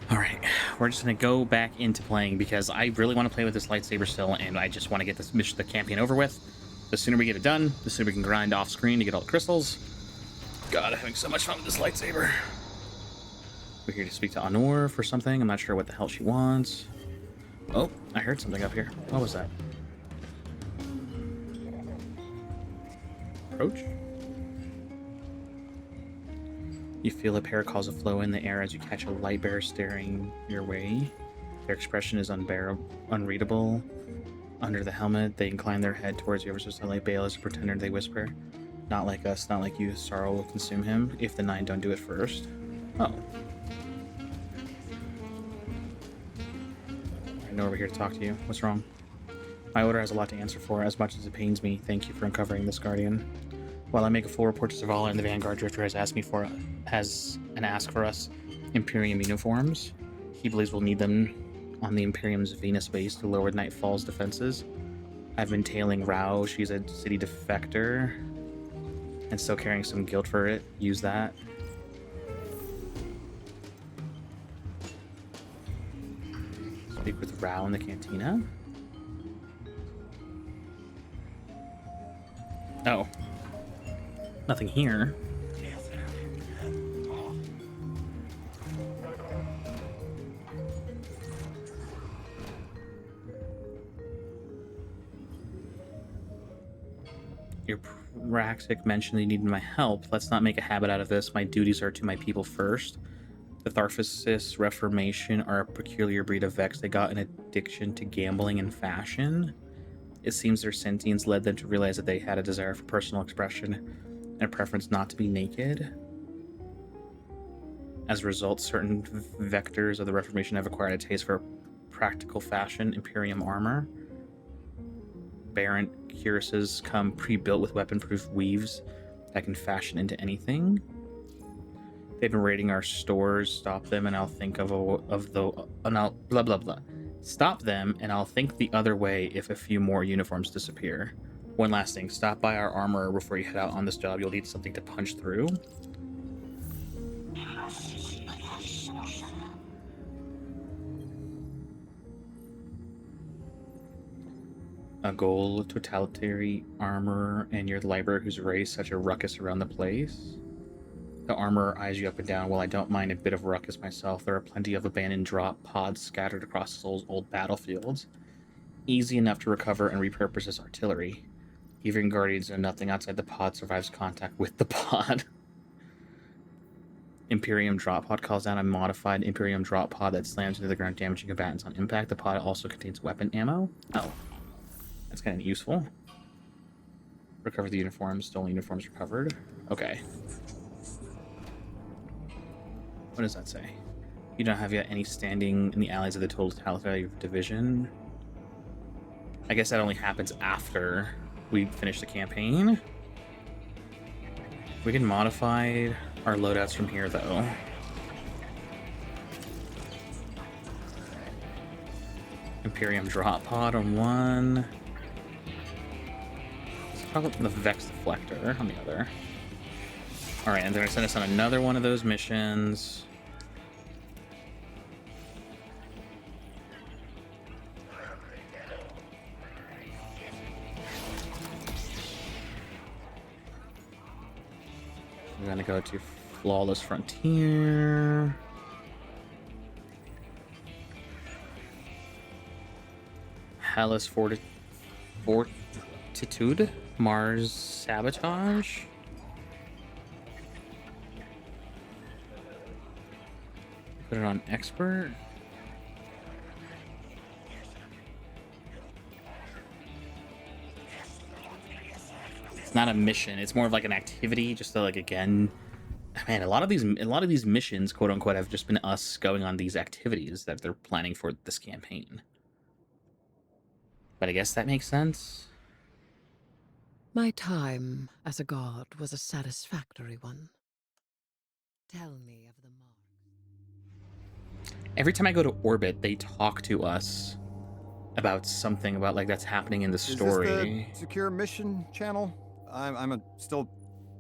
All right, we're just gonna go back into playing because I really want to play with this lightsaber still, and I just want to get this mission, the campaign over with. The sooner we get it done, the sooner we can grind off screen to get all the crystals. God, I'm having so much fun with this lightsaber. We're here to speak to Honor for something. I'm not sure what the hell she wants. Oh, I heard something up here. What was that? Approach. You feel a paracalls flow in the air as you catch a light bearer staring your way. Their expression is unreadable. Under the helmet, they incline their head towards you ever so slightly. Bail as a pretender, they whisper. Not like us, not like you. Sorrow will consume him if the 9 don't do it first. Oh. I know we're here to talk to you. What's wrong? My order has a lot to answer for, as much as it pains me. Thank you for uncovering this, Guardian. While I make a full report to Zavala and the Vanguard, Drifter has asked for us Imperium uniforms. He believes we'll need them on the Imperium's Venus base to lower Nightfall's defenses. I've been tailing Rao. She's a city defector and still carrying some guilt for it. Use that. Speak with Rao in the cantina. Oh. Nothing here. Your Praxic mentioned that you needed my help. Let's not make a habit out of this. My duties are to my people first. The Tharphasis Reformation are a peculiar breed of Vex. They got an addiction to gambling and fashion. It seems their sentience led them to realize that they had a desire for personal expression and a preference not to be naked. As a result, certain vectors of the Reformation have acquired a taste for practical fashion, Imperium armor. Barrent cuirasses come pre-built with weapon-proof weaves that can fashion into anything. They've been raiding our stores. Stop them, and I'll think blah blah blah. Stop them, and I'll think the other way if a few more uniforms disappear. One last thing: stop by our armorer before you head out on this job. You'll need something to punch through. A goal, totalitarian armor, and you're the library who's raised such a ruckus around the place. The armorer eyes you up and down. Well, I don't mind a bit of ruckus myself. There are plenty of abandoned drop pods scattered across Sol's old battlefields. Easy enough to recover and repurpose as artillery. Even Guardians know nothing outside the pod survives contact with the pod. Imperium drop pod calls down a modified Imperium drop pod that slams into the ground, damaging combatants on impact. The pod also contains weapon ammo. Oh. That's kind of useful. Recover the uniforms. Stolen uniforms recovered. Okay. What does that say? You don't have yet any standing in the allies of the total division. I guess that only happens after we finish the campaign. We can modify our loadouts from here, though. Imperium drop pod on one. The Vex Deflector on the other. Alright, and they're going to send us on another one of those missions. We're going to go to Flawless Frontier. Hellas Fortitude. Mars Sabotage. Put it on Expert. It's not a mission. It's more of like an activity, just to, like, again, man, a lot of these missions, quote unquote, have just been us going on these activities that they're planning for this campaign. But I guess that makes sense. My time as a god was a satisfactory one. Tell me of the marks. Every time I go to orbit, they talk to us about something about, like, that's happening in the story. Is this the secure mission channel? I'm still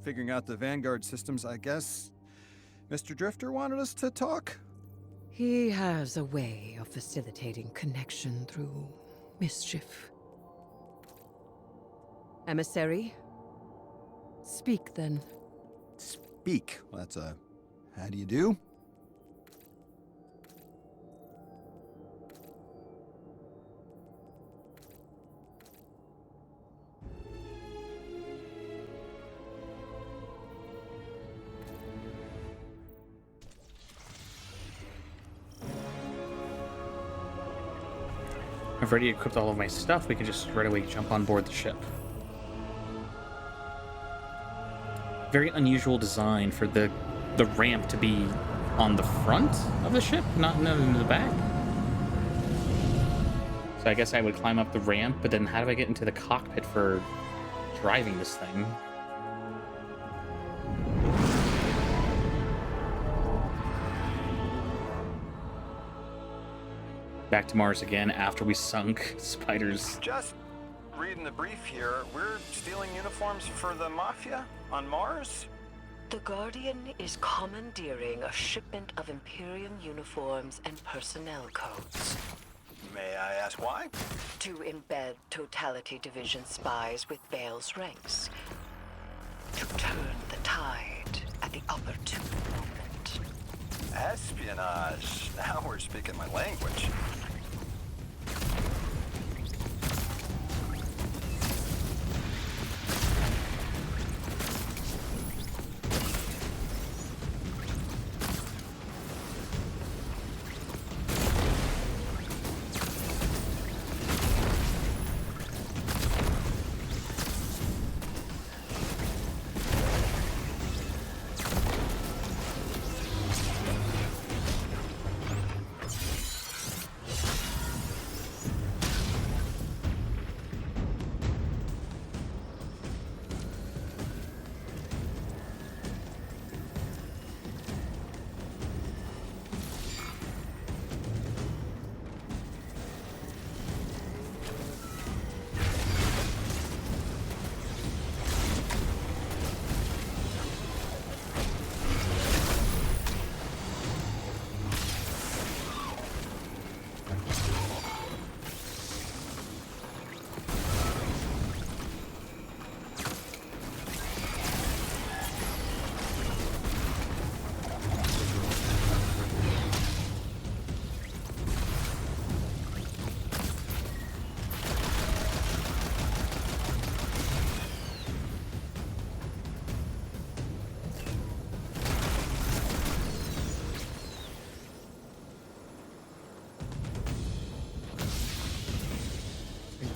figuring out the Vanguard systems, I guess. Mr. Drifter wanted us to talk? He has a way of facilitating connection through mischief. Emissary? Speak then. Speak. Well, that's a... How do you do? I've already equipped all of my stuff. We can just right away jump on board the ship. Very unusual design for the ramp to be on the front of the ship, not in the back. So I guess I would climb up the ramp, but then how do I get into the cockpit for driving this thing? Back to Mars again after we sunk Spider's. Just reading the brief here, we're stealing uniforms for the Mafia on Mars? The Guardian is commandeering a shipment of Imperium uniforms and personnel codes May I ask why? to embed Totality Division spies with Bale's ranks, to turn the tide at the opportune moment. Espionage. Now we're speaking my language.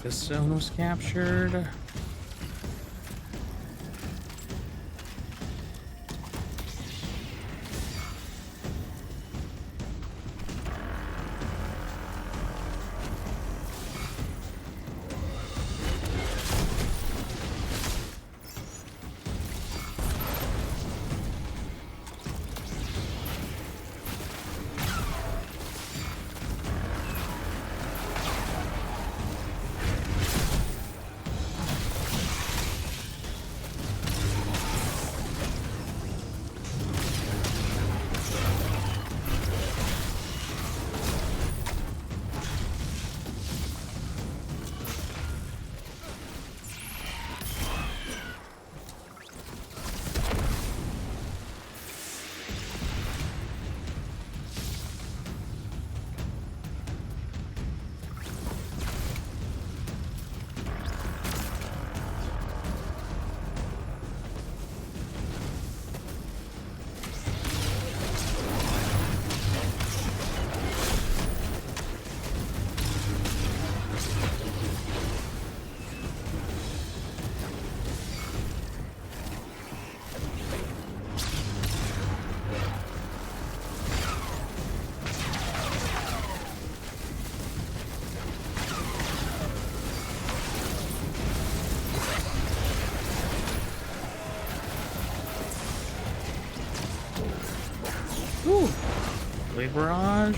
This zone was captured. Ooh, blade barrage.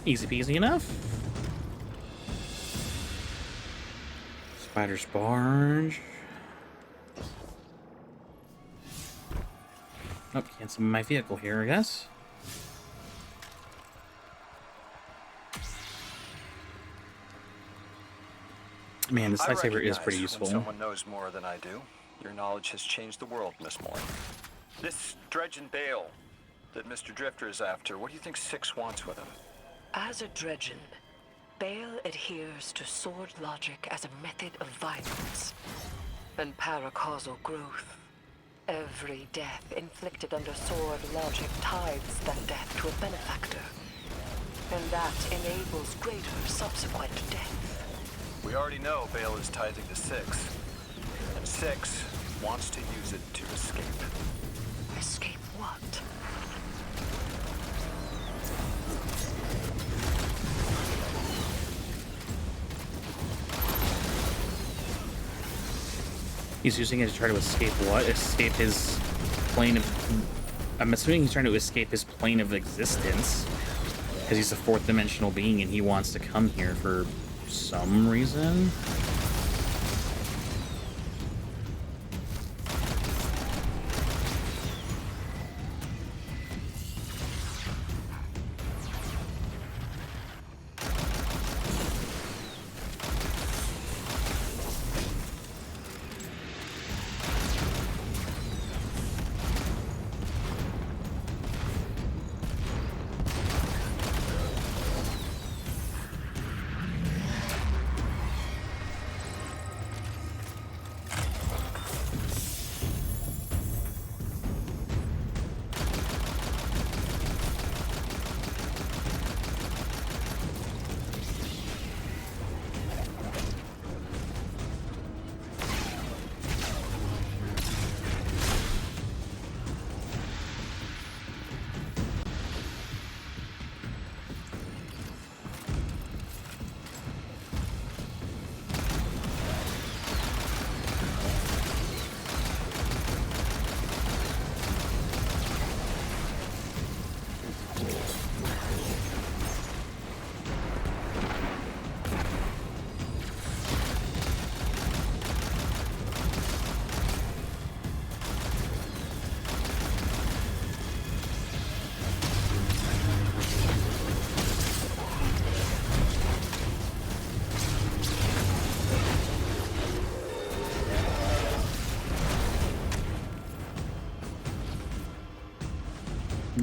Easy peasy enough. Spider's barge. Oh, can't see my vehicle here, I guess. Man, this I lightsaber is recognize pretty when useful. someone knows more than I do. Your knowledge has changed the world, Miss Moore. This dredge and bale that Mr. Drifter is after, what do you think Six wants with him? As a Dredgen, Bale adheres to sword logic as a method of violence and paracausal growth. Every death inflicted under sword logic tithes that death to a benefactor, and that enables greater subsequent death. We already know Bale is tithing to Six, and Six wants to use it to escape. Escape what? He's using it to try to escape what? Escape his plane of... I'm assuming he's trying to escape his plane of existence. Because he's a fourth dimensional being and he wants to come here for some reason.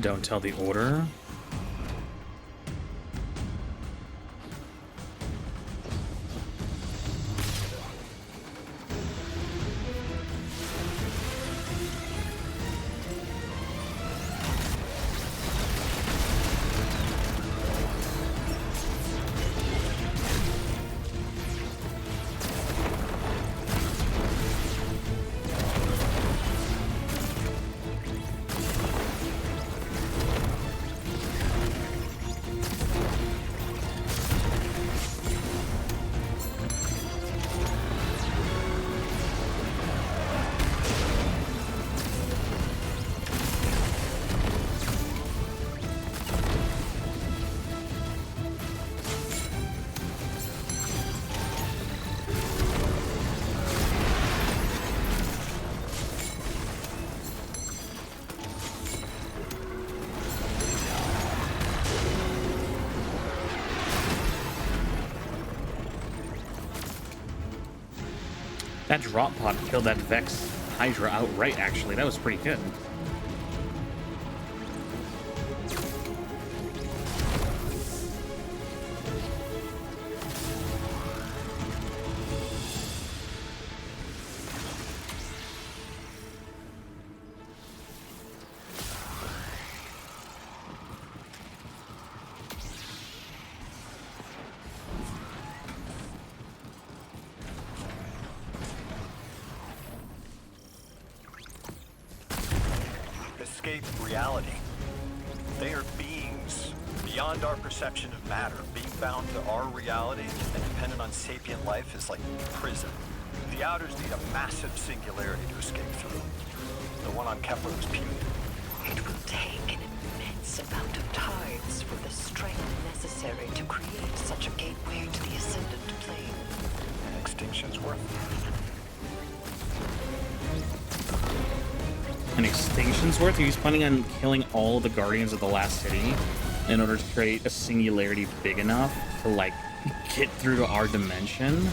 Don't tell the order. That drop pod killed that Vex Hydra outright, actually. That was pretty good. Escape reality. They are beings beyond our perception of matter. Being bound to our reality and dependent on sapient life is like prison. The Outers need a massive singularity to escape through. The one on Kepler was puny. It will take an immense amount of tides for the strength necessary necessary to create such a gateway to the Ascendant Plane. Extinction's worth An extinction's worth? He's planning on killing all the Guardians of the Last City in order to create a singularity big enough to, like, get through to our dimension?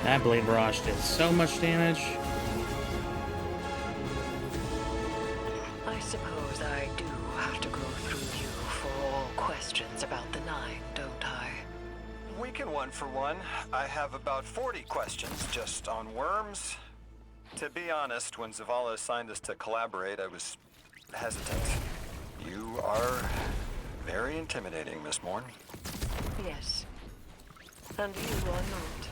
That blade barrage did so much damage. I suppose I do have to go through you for all questions about the Nine, don't I? We can one for one. I have about 40 questions just on worms. To be honest, when Zavala assigned us to collaborate, I was hesitant. You are very intimidating, Miss Morn. Yes. And you are not.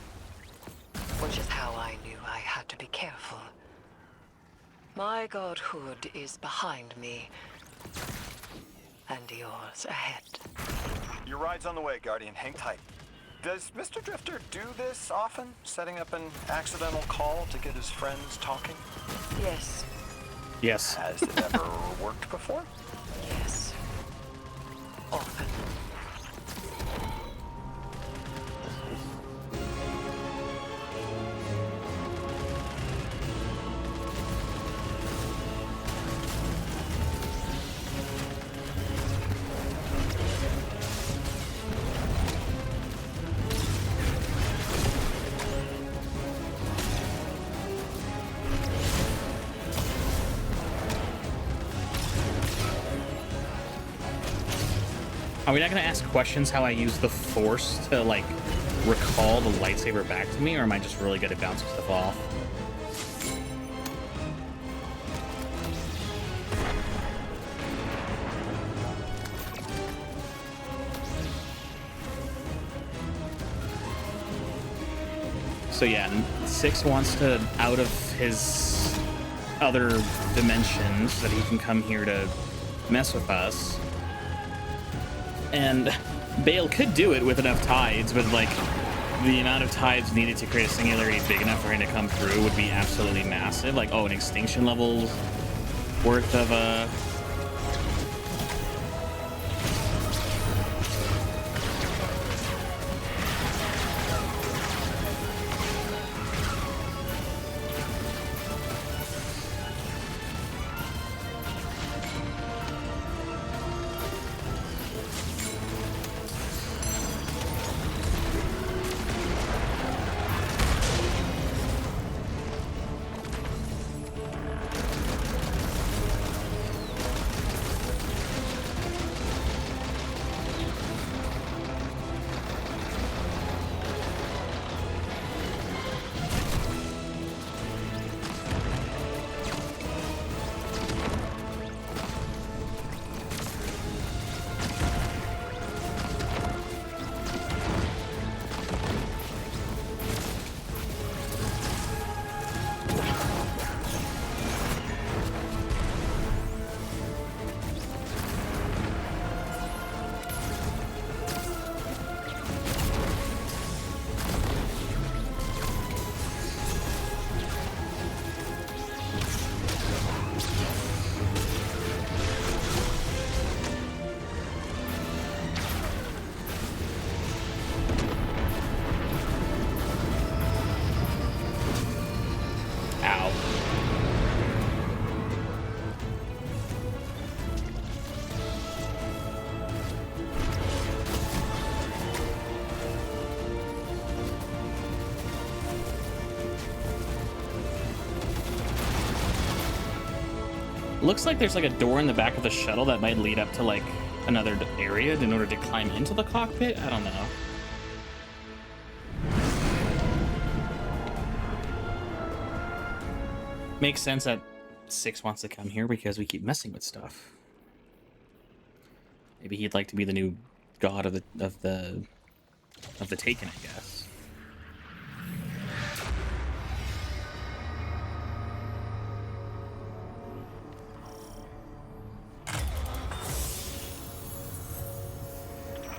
Which is how I knew I had to be careful. My godhood is behind me, and yours ahead. Your ride's on the way, Guardian. Hang tight. Does Mr. Drifter do this often? Setting up an accidental call to get his friends talking? Yes. Yes. Has it ever worked before? Yes. Often. Are we not going to ask questions how I use the Force to, like, recall the lightsaber back to me, or am I just really good at bouncing stuff off? So yeah, 6 wants to out of his other dimension so that he can come here to mess with us. And Bale could do it with enough tides, but like the amount of tides needed to create a singularity big enough for him to come through would be absolutely massive. Like, oh, an extinction level's worth of looks like there's like a door in the back of the shuttle that might lead up to like another area in order to climb into the cockpit. I don't know. Makes sense that 6 wants to come here because we keep messing with stuff. Maybe he'd like to be the new god of the Taken, I guess.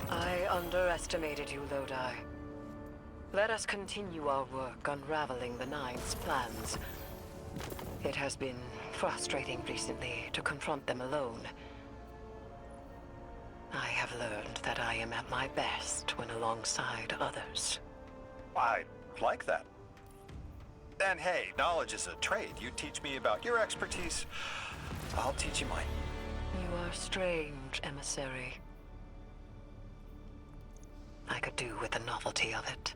I underestimated you, Lodi. Let us continue our work unraveling the Nine's plans. It has been frustrating recently to confront them alone. I have learned that I am at my best when alongside others. I like that. And hey, knowledge is a trade. You teach me about your expertise, I'll teach you mine. You are strange, emissary. I could do with the novelty of it.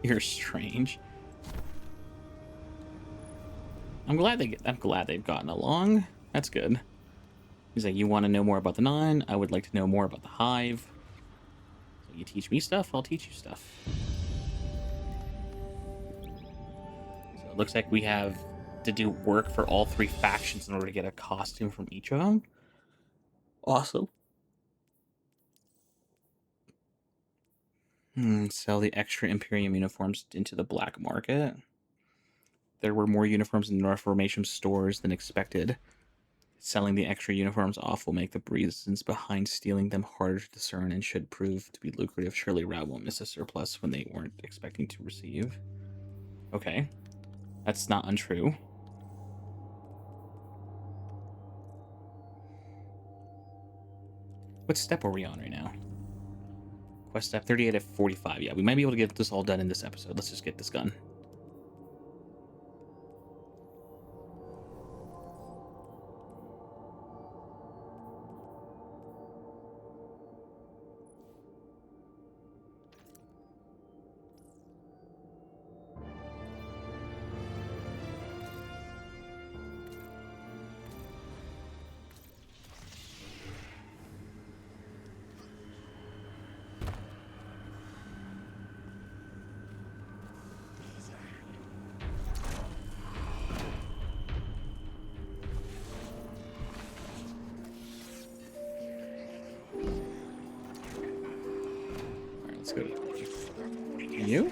You're strange. I'm glad they've gotten along. That's good. He's like, you want to know more about the Nine? I would like to know more about the Hive. So you teach me stuff, I'll teach you stuff. So it looks like we have to do work for all three factions in order to get a costume from each of them. Awesome. Sell the extra Imperium uniforms into the black market. There were more uniforms in the Reformation stores than expected. Selling the extra uniforms off will make the reasons behind stealing them harder to discern and should prove to be lucrative. Surely Rao won't miss a surplus when they weren't expecting to receive. Okay. That's not untrue. What step are we on right now? Quest step 38 of 45. Yeah, we might be able to get this all done in this episode. Let's just get this done. You?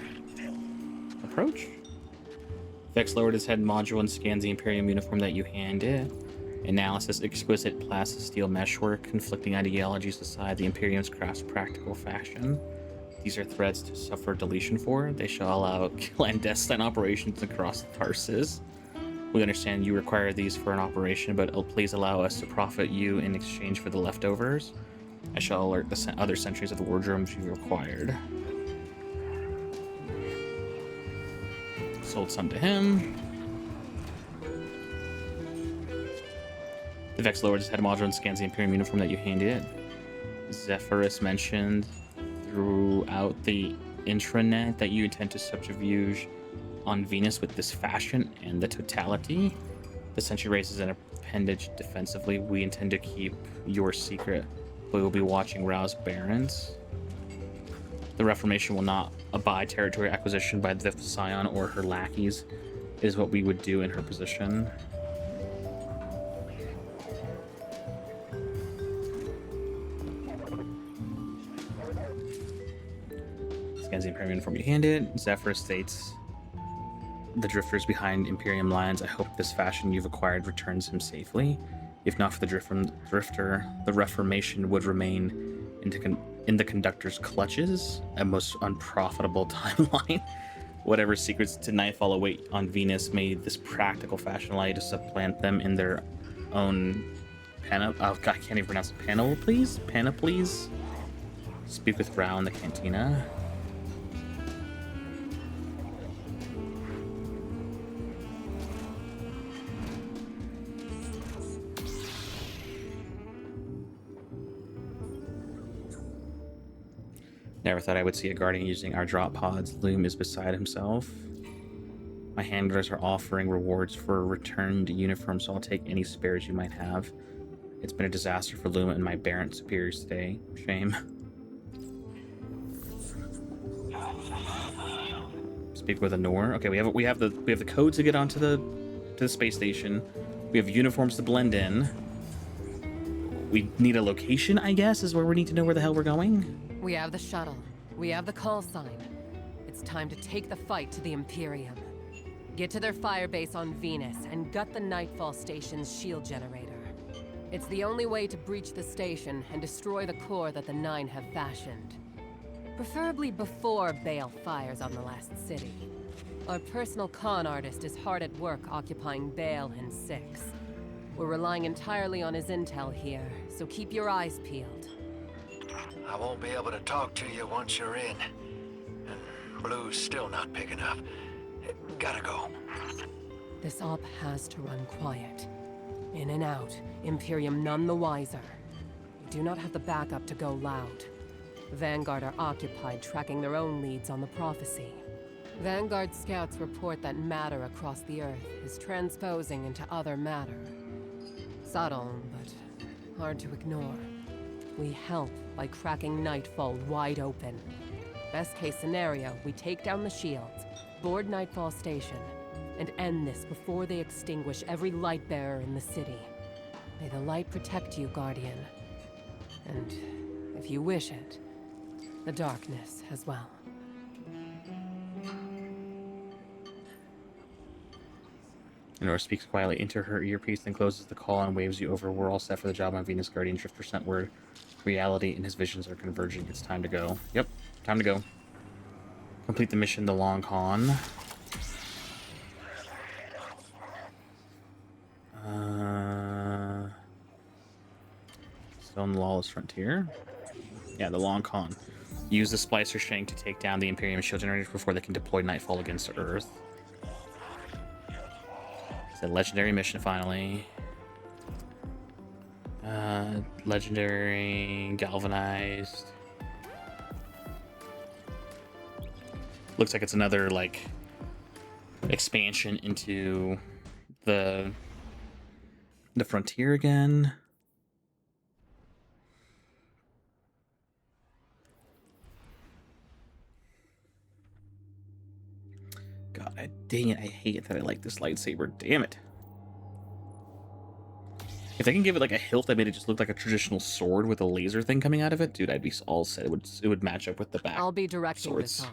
Approach. Vex lowered his head module and scans the Imperium uniform that you handed. Analysis, exquisite plastisteel meshwork, conflicting ideologies aside, the Imperium's crafts practical fashion. These are threads to suffer deletion for. They shall allow clandestine operations across Tarsus. We understand you require these for an operation, but please allow us to profit you in exchange for the leftovers. I shall alert the other sentries of the wardrooms you required. Sold some to him. The Vex lowered his head module and scans the Imperium uniform that you handed. Zephyrus mentioned throughout the intranet that you intend to subterfuge on Venus with this fashion and the totality. The sentry raises an appendage defensively. We intend to keep your secret, but we will be watching Rao's barons. The Reformation will not abide territory acquisition by the Scion or her lackeys. It is what we would do in her position. Scans the Imperium uniform you handed. Zephyr states, the drifters behind Imperium lines, I hope this fashion you've acquired returns him safely. If not for the drifter, the Reformation would remain in the conductor's clutches, a most unprofitable timeline. Whatever secrets to Nightfall await on Venus, may this practical fashion allow you to supplant them in their own oh God, I can't even pronounce it. Panoplies? Speak with Rao in the cantina. Never thought I would see a guardian using our drop pods. Loom is beside himself. My handlers are offering rewards for returned uniforms, so I'll take any spares you might have. It's been a disaster for Luma and my Baron superiors today. Shame. Speak with Anor. Okay, we have the code to get onto the space station. We have uniforms to blend in. We need a location, I guess, is where we need to know where the hell we're going. We have the shuttle. We have the call sign. It's time to take the fight to the Imperium. Get to their firebase on Venus and gut the Nightfall Station's shield generator. It's the only way to breach the station and destroy the core that the Nine have fashioned. Preferably before Bale fires on the last city. Our personal con artist is hard at work occupying Bale and Six. We're relying entirely on his intel here, so keep your eyes peeled. I won't be able to talk to you once you're in. And Blue's still not picking up. Gotta go. This op has to run quiet. In and out, Imperium none the wiser. We do not have the backup to go loud. Vanguard are occupied tracking their own leads on the prophecy. Vanguard scouts report that matter across the Earth is transposing into other matter. Subtle, but hard to ignore. We help by cracking Nightfall wide open. Best case scenario, we take down the shields, board Nightfall Station, and end this before they extinguish every light bearer in the city. May the light protect you, Guardian. And, if you wish it, the darkness as well. Nora speaks quietly into her earpiece, then closes the call and waves you over. We're all set for the job on Venus. Guardian Drifter sent word. Reality and his visions are converging. It's time to go. Yep, time to go. Complete the mission, the long con. Still in the lawless frontier. Yeah, the long con. Use the splicer shank to take down the Imperium shield generators before they can deploy Nightfall against Earth. It's a legendary mission finally. Legendary, galvanized. Looks like it's another like expansion into the frontier again. God, dang it, I hate it that I like this lightsaber. Damn it. If they can give it like a hilt that made it just look like a traditional sword with a laser thing coming out of it, dude, I'd be all set. It would match up with the back. I'll be directing swords. this op.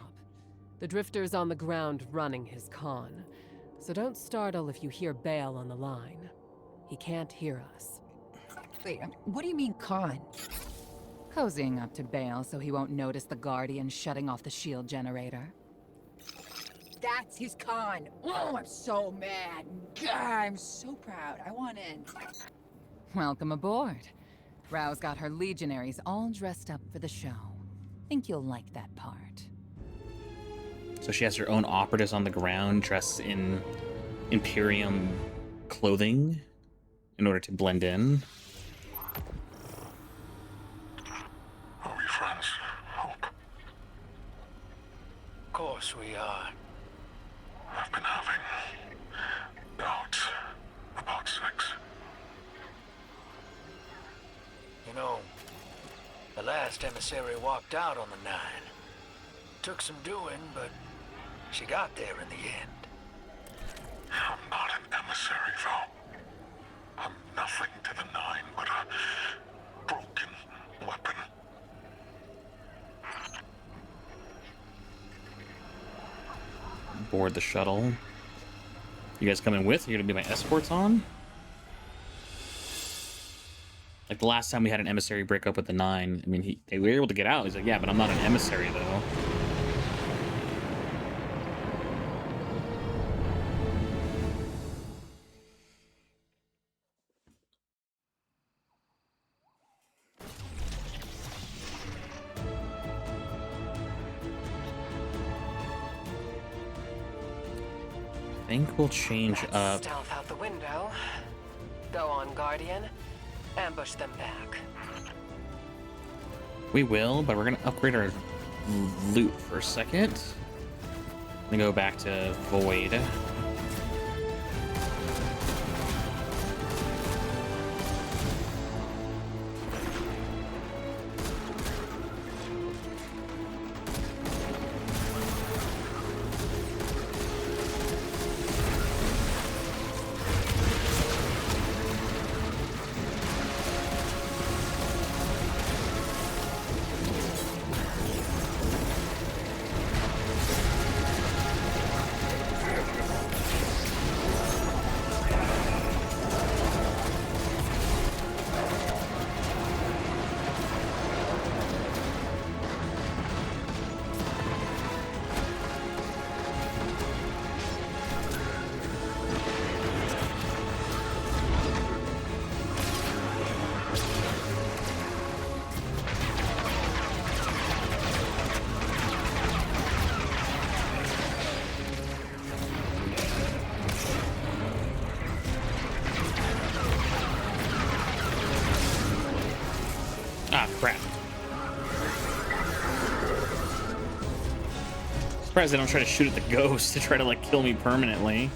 The Drifter's on the ground running his con, so don't startle if you hear Bale on the line. He can't hear us. Wait, what do you mean, con? Cozying up to Bale so he won't notice the Guardian shutting off the shield generator. That's his con. Oh, I'm so mad. God, I'm so proud. I want in. Welcome aboard. Rao's got her legionaries all dressed up for the show. Think you'll like that part. So she has her own operatives on the ground dressed in Imperium clothing in order to blend in. Are we friends, Hope? Of course we are. I've been having doubts about sex. You know, the last emissary walked out on the 9. Took some doing, but she got there in the end. I'm not an emissary, though. I'm nothing to the 9 but a broken weapon. Board the shuttle. You guys coming with? You're gonna be my escorts on? Like the last time we had an emissary break up with the 9, I mean, they were able to get out. He's like, yeah, but I'm not an emissary, though. I think we'll change That's up. stealth out the window. Go on, Guardian. Ambush them back. We will, but we're gonna upgrade our loot for a second. I'm gonna go back to Void. Ah, crap. Surprised they don't try to shoot at the ghost to try to, like, kill me permanently.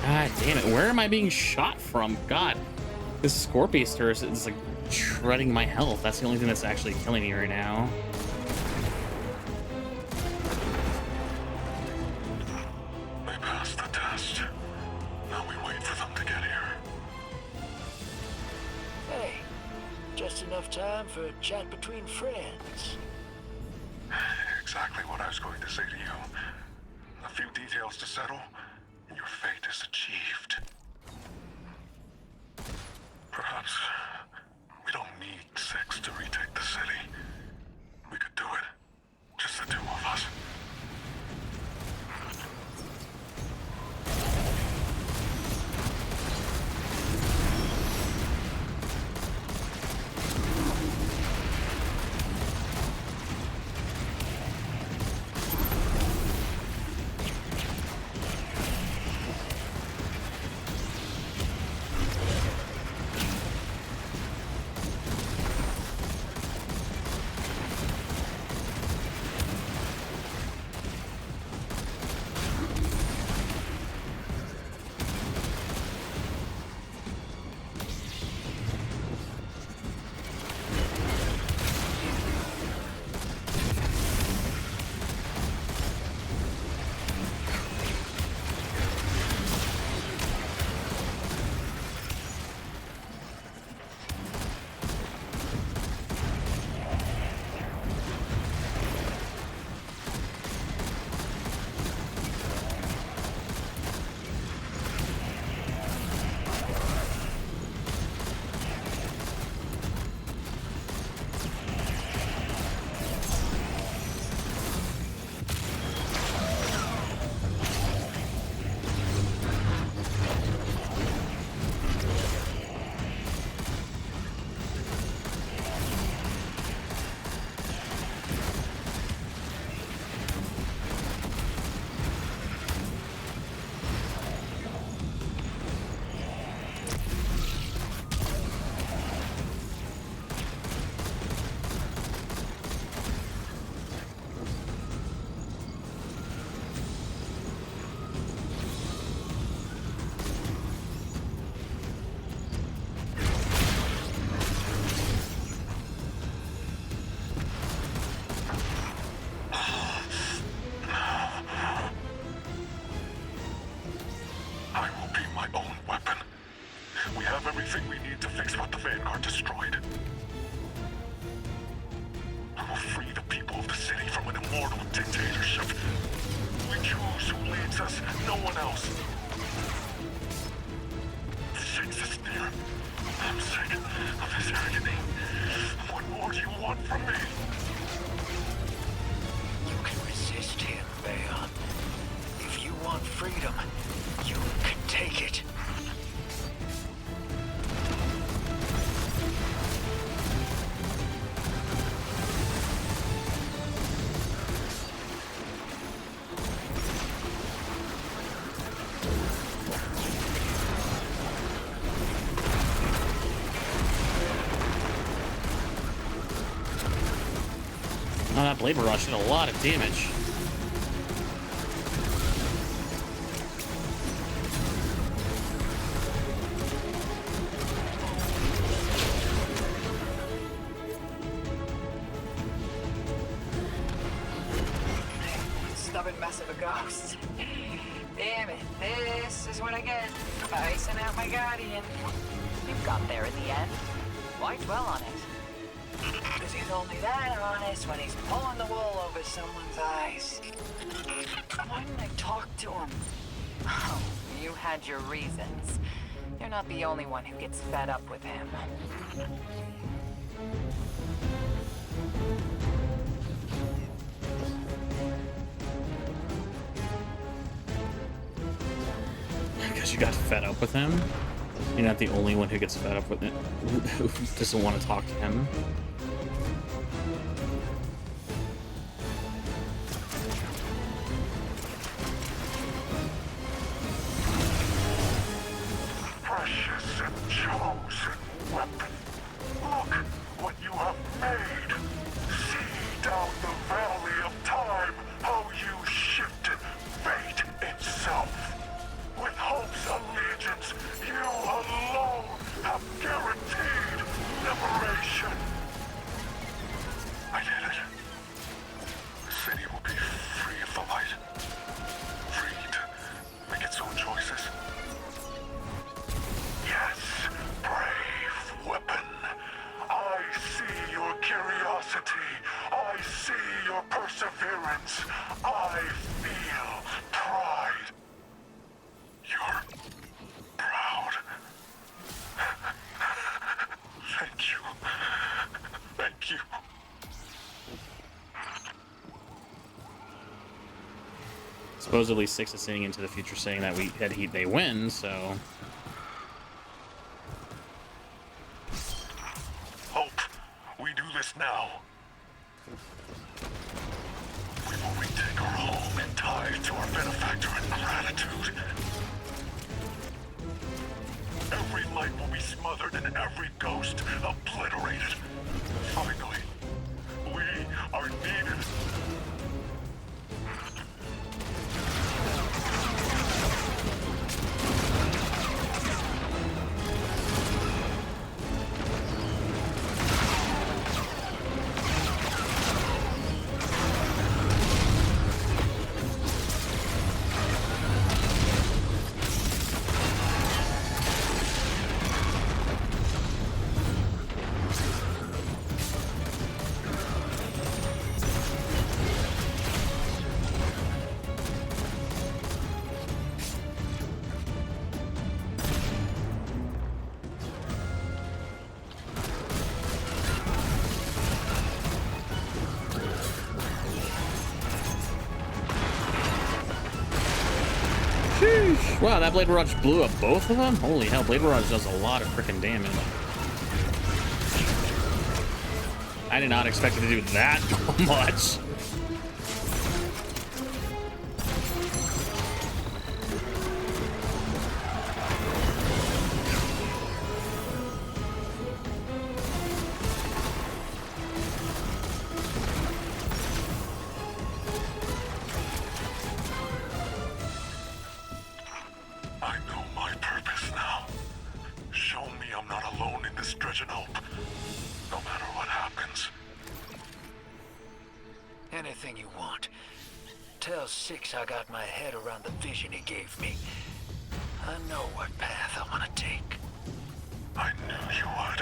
God damn it, where am I being shot from? God, this Scorpiaster is like shredding my health. That's the only thing that's actually killing me right now. They passed the test. Now we wait for them to get here. Hey, just enough time for a chat between friends. Exactly what I was going to say to you. A few details to settle, and your fate is achieved. Perhaps we don't need 6 to retake the city. We could do it. Just the 2 of us. no one else. Six is near. I'm sick of his agony. What more do you want from me? You can resist him, Bayon. If you want freedom, you can take it. Oh, that Blade Barrage did a lot of damage. Stubborn mess of a ghost. Damn it, this is what I get. Icing out my guardian. You got there in the end. Why dwell on it? Because he's only that honest when he's pulling the wool over someone's eyes. Why didn't I talk to him? Oh, you had your reasons. You're not the only one who gets fed up with him. Because you got fed up with him? You're not the only one who gets fed up with it, who doesn't want to talk to him. Precious and chosen weapon. Look what you have made. See down the valley of time how you shifted fate itself. With hope's allegiance, you alone have guaranteed liberation. I did it. The city will be free of the light. Free to make its own choices. Yes, brave weapon. I see your curiosity. I see your perseverance. I feel pride. You're proud. Thank you. Thank you. Supposedly, Six is seeing into the future, saying that they win. So, Hope, we do this now. We will retake our home and tie to our benefactor in gratitude. Every light will be smothered and every ghost obliterated. Finally, we are needed. wow, that Blade Barrage blew up both of them? Holy hell, Blade Barrage does a lot of freaking damage. I did not expect it to do that much. Anything you want. Tell Six I got my head around the vision he gave me. I know what path I want to take. I knew you would.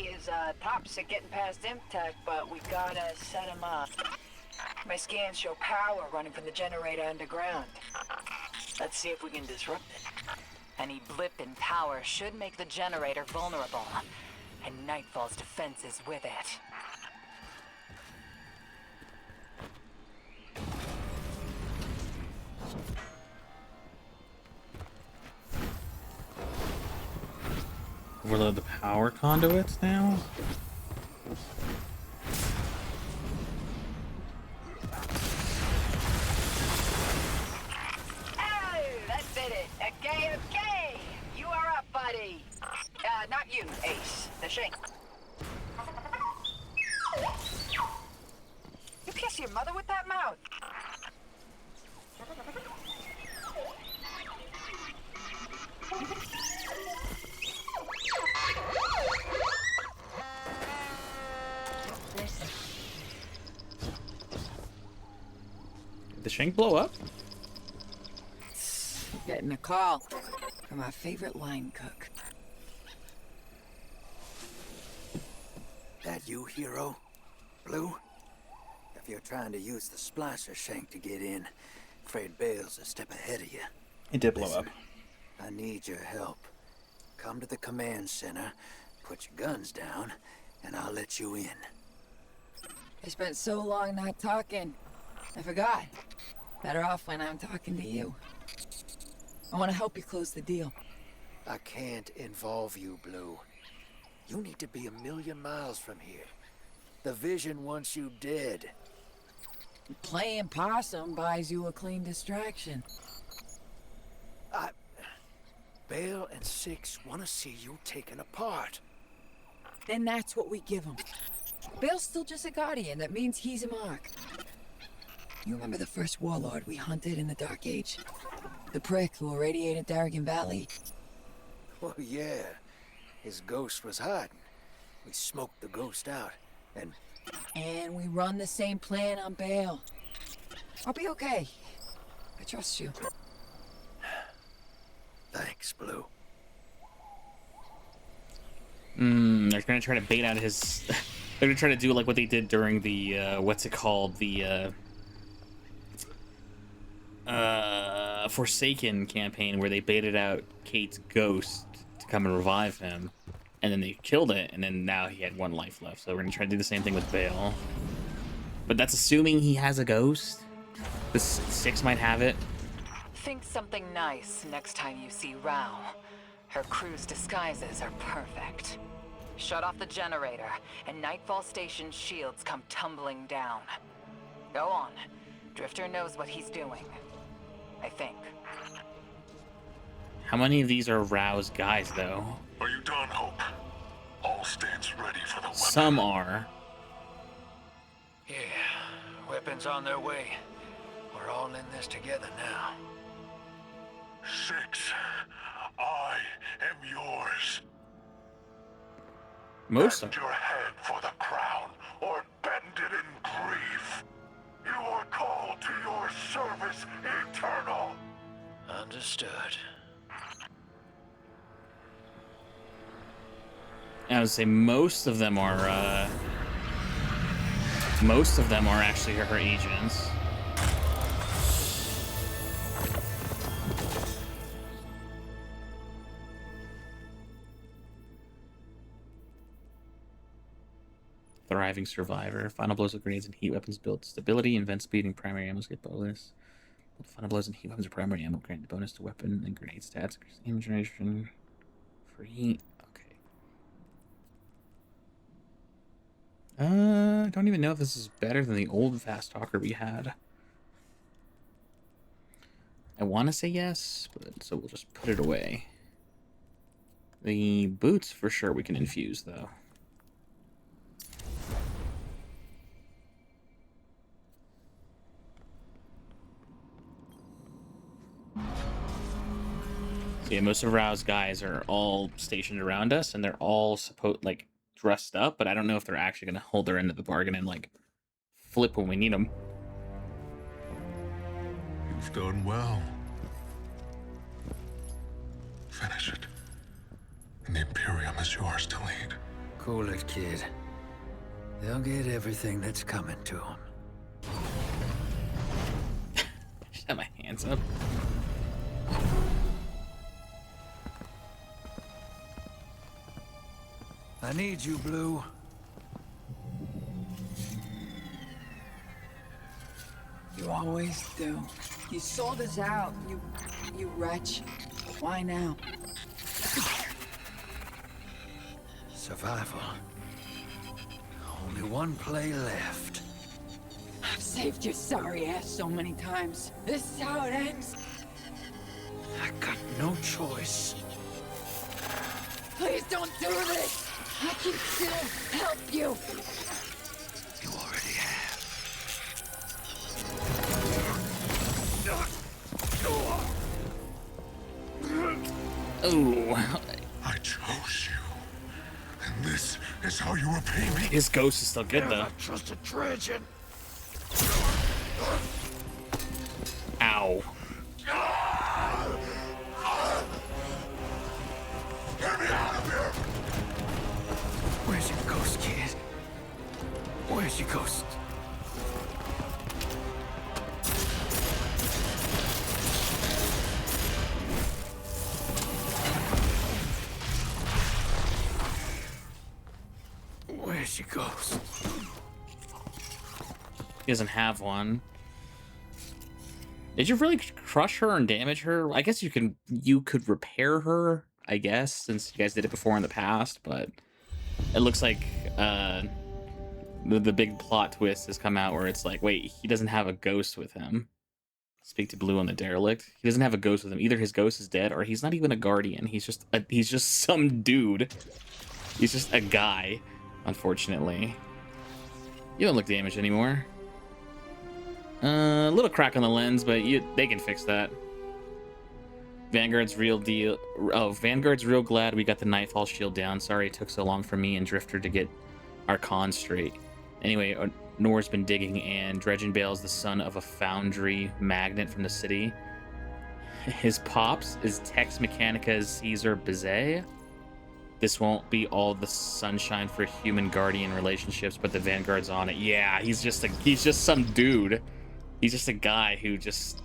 his tops are getting past impact, but we gotta set him up. My scans show power running from the generator underground. Let's see if we can disrupt it. Any blip in power should make the generator vulnerable, and Nightfall's defenses with it. Overload the power conduits now? Oh, that's it. Okay. You are up, buddy. Not you, Ace. The Shank. You kiss your mother with that mouth. Did the shank blow up? Getting a call from our favorite line cook. That you, hero? Blue? If you're trying to use the splicer shank to get in, afraid Bale's a step ahead of you. It did blow up. I need your help. Come to the command center, put your guns down, and I'll let you in. I spent so long not talking. I forgot. Better off when I'm talking to you. I want to help you close the deal. I can't involve you, Blue. You need to be 1,000,000 miles from here. The Vision wants you dead. Playing possum buys you a clean distraction. Bale and Six want to see you taken apart. Then that's what we give him. Bale's still just a guardian. That means he's a mark. You remember the first warlord we hunted in the Dark Age? The prick who irradiated Darrigan Valley? Well, yeah. His ghost was hiding. We smoked the ghost out, and... And we run the same plan on Bale. I'll be okay. I trust you. Thanks, Blue. They're gonna try to bait out his... They're gonna try to do like what they did during the, what's it called? The, Forsaken campaign, where they baited out Kate's ghost to come and revive him. And then they killed it, and then now he had 1 life left. So we're gonna try to do the same thing with Bale. But that's assuming he has a ghost. The Six might have it. Think something nice next time you see Rao. Her crew's disguises are perfect. Shut off the generator, and Nightfall Station's shields come tumbling down. Go on. Drifter knows what he's doing. I think. How many of these are Rao's guys, though? Are you done, Hope? All stands ready for the weapon. Some are. Yeah, weapons on their way. We're all in this together now. Six, I am yours. Most of Bend your head for the crown, or bend it in grief. You are called to your service eternal. Understood. I would say most of them are actually her agents. Thriving survivor. Final blows with grenades and heat weapons build stability, invent speed, and primary ammo get bonus. Final blows and heat weapons or primary ammo grant bonus to weapon and grenade stats. Aim generation. Free. Okay. I don't even know if this is better than the old fast talker we had. I want to say yes, but so we'll just put it away. The boots for sure we can infuse though. So yeah, most of Rao's guys are all stationed around us, and they're all dressed up, but I don't know if they're actually going to hold their end of the bargain and like flip when we need them. You've done well. Finish it. And the Imperium is yours to lead. Cool it, kid. They'll get everything that's coming to them. Just have my hands up. I need you, Blue. You always do. You sold us out, you wretch. Why now? Survival. Only one play left. I've saved your sorry ass so many times. This is how it ends. I got no choice. Please don't do this. I can still help you. You already have. Oh. I chose you. And this is how you repay me? His ghost is still good, though. I trust a Trajan. Ow. Get me out of here! Where's your ghost, kid? Where's your ghost? Where's your ghost? He doesn't have one. Did you really crush her and damage her? I guess you could repair her, I guess, since you guys did it before in the past, but it looks like the big plot twist has come out where it's like, wait, he doesn't have a ghost with him. Speak to Blue on the derelict. He doesn't have a ghost with him. Either his ghost is dead or he's not even a guardian. He's just some dude. He's just a guy, unfortunately. You don't look damaged anymore. A little crack on the lens, but they can fix that. Vanguard's real deal. Oh, Vanguard's real glad we got the Nightfall shield down. Sorry it took so long for me and Drifter to get our con straight. Anyway, Nor's been digging, and Dredgen Bale's the son of a foundry magnate from the city. His pops is Tex Mechanica's Caesar Bizet. This won't be all the sunshine for human guardian relationships, but the Vanguard's on it. Yeah, he's just some dude. He's just a guy who just.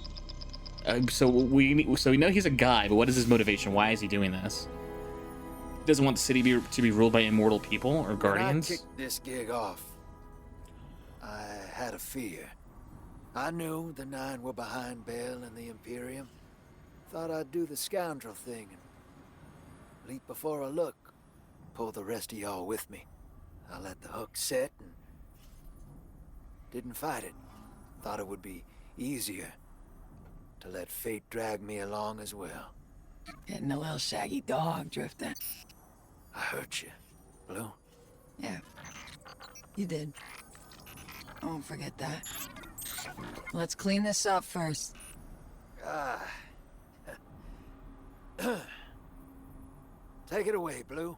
So we know he's a guy, but what is his motivation? Why is he doing this? He doesn't want the city to be ruled by immortal people or guardians. When I kicked this gig off, I had a fear. I knew the Nine were behind Bale and the Imperium. Thought I'd do the scoundrel thing and leap before I look. Pull the rest of y'all with me. I let the hook set and didn't fight it. Thought it would be easier to let fate drag me along as well. Getting a little shaggy dog, Drifter. I hurt you, Blue. Yeah, you did. I won't forget that. Let's clean this up first. Take it away, Blue.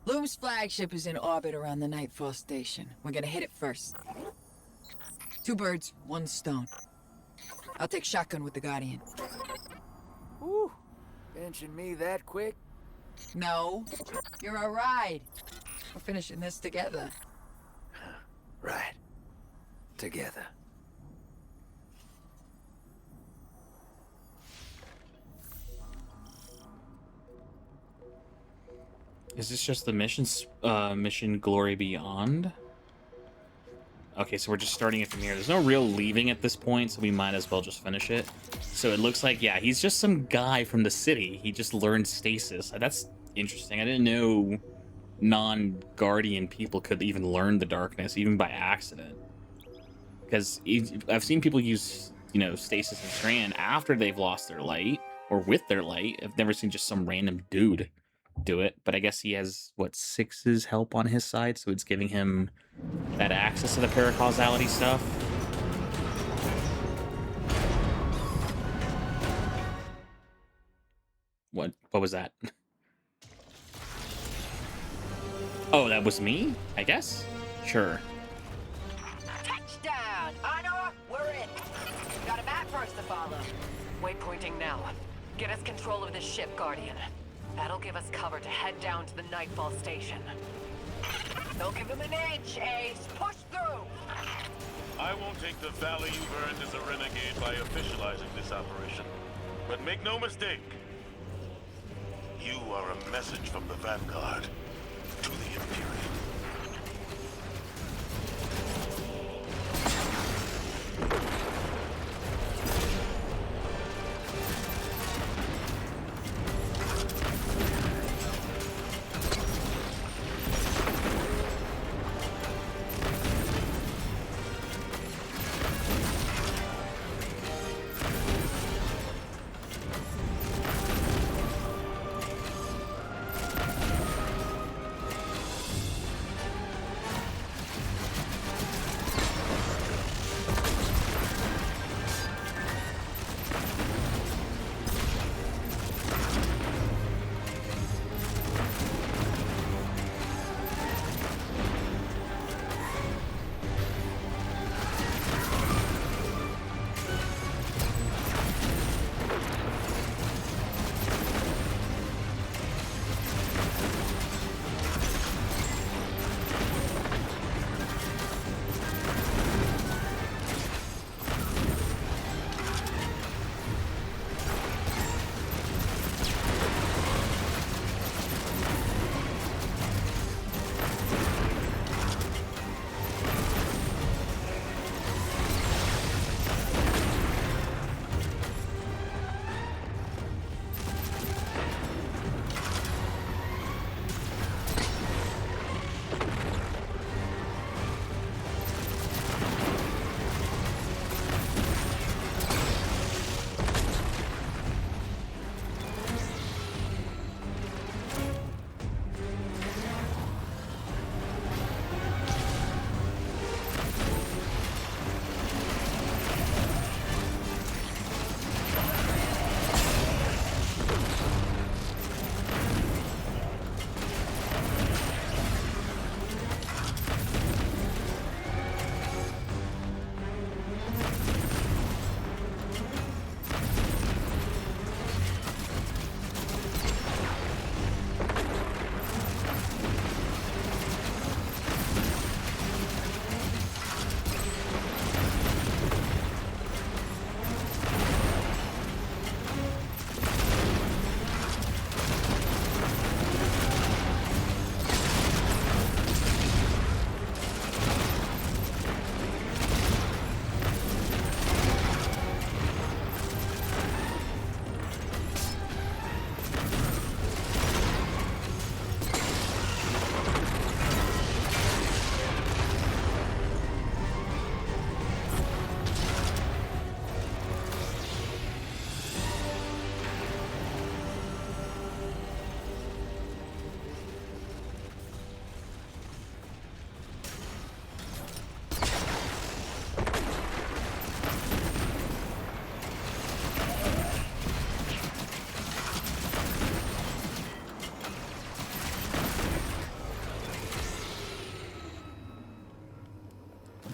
Bloom's flagship is in orbit around the Nightfall station. We're gonna hit it first. 2 birds, 1 stone. I'll take shotgun with the Guardian. Whew. Benching me that quick? No, you're a ride. We're finishing this together. Right. Together. Is this just the mission Glory Beyond? Okay, so we're just starting it from here. There's no real leaving at this point, so we might as well just finish it. So it looks like, yeah, he's just some guy from the city. He just learned stasis. That's interesting. I didn't know non-Guardian people could even learn the darkness, even by accident. Because I've seen people use, stasis and Tran after they've lost their light, or with their light. I've never seen just some random dude do it, but I guess he has, 6's help on his side, so it's giving him that access to the paracausality stuff. What was that? Oh, that was me? I guess? Sure. Touchdown! Honor, we're in. Got a map first to follow. Waypointing now. Get us control of this ship, Guardian. That'll give us cover to head down to the Nightfall station. Don't give him an inch, Ace. Push through. I won't take the value you've earned as a renegade by officializing this operation. But make no mistake, you are a message from the Vanguard to the Imperium.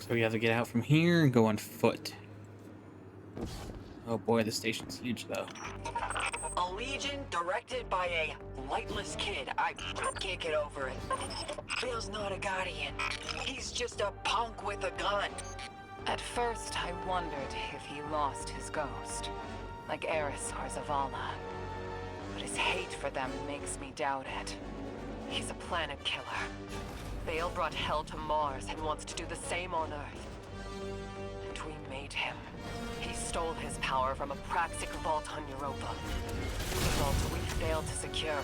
So we have to get out from here and go on foot. Oh boy, the station's huge though. A legion directed by a lightless kid. I can't get over it. Bill's not a guardian. He's just a punk with a gun. At first, I wondered if he lost his ghost, like Eris or Zavala. But his hate for them makes me doubt it. He's a planet killer. Bale brought hell to Mars and wants to do the same on Earth. And we made him. He stole his power from a Praxic vault on Europa. The vault we failed to secure.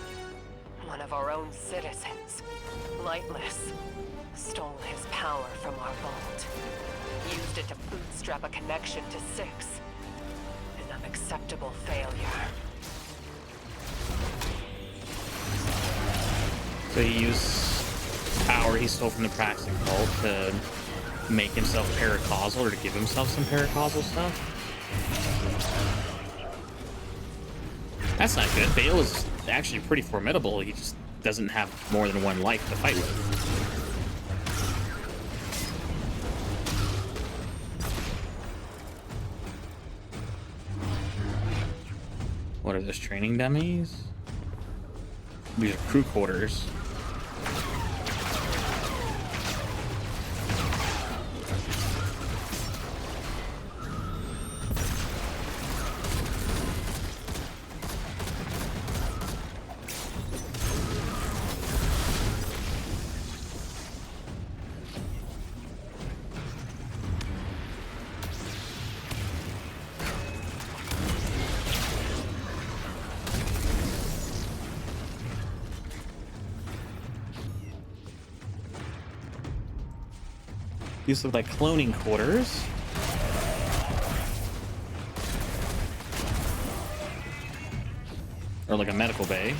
One of our own citizens, Lightless, stole his power from our vault. Used it to bootstrap a connection to 6. An unacceptable failure. So he used power he stole from the Praxic vault to make himself paracausal, or to give himself some paracausal stuff. That's not good. Bale is actually pretty formidable. He just doesn't have more than one life to fight with. What are those, training dummies? These are crew quarters. These look like cloning quarters. Or like a medical bay.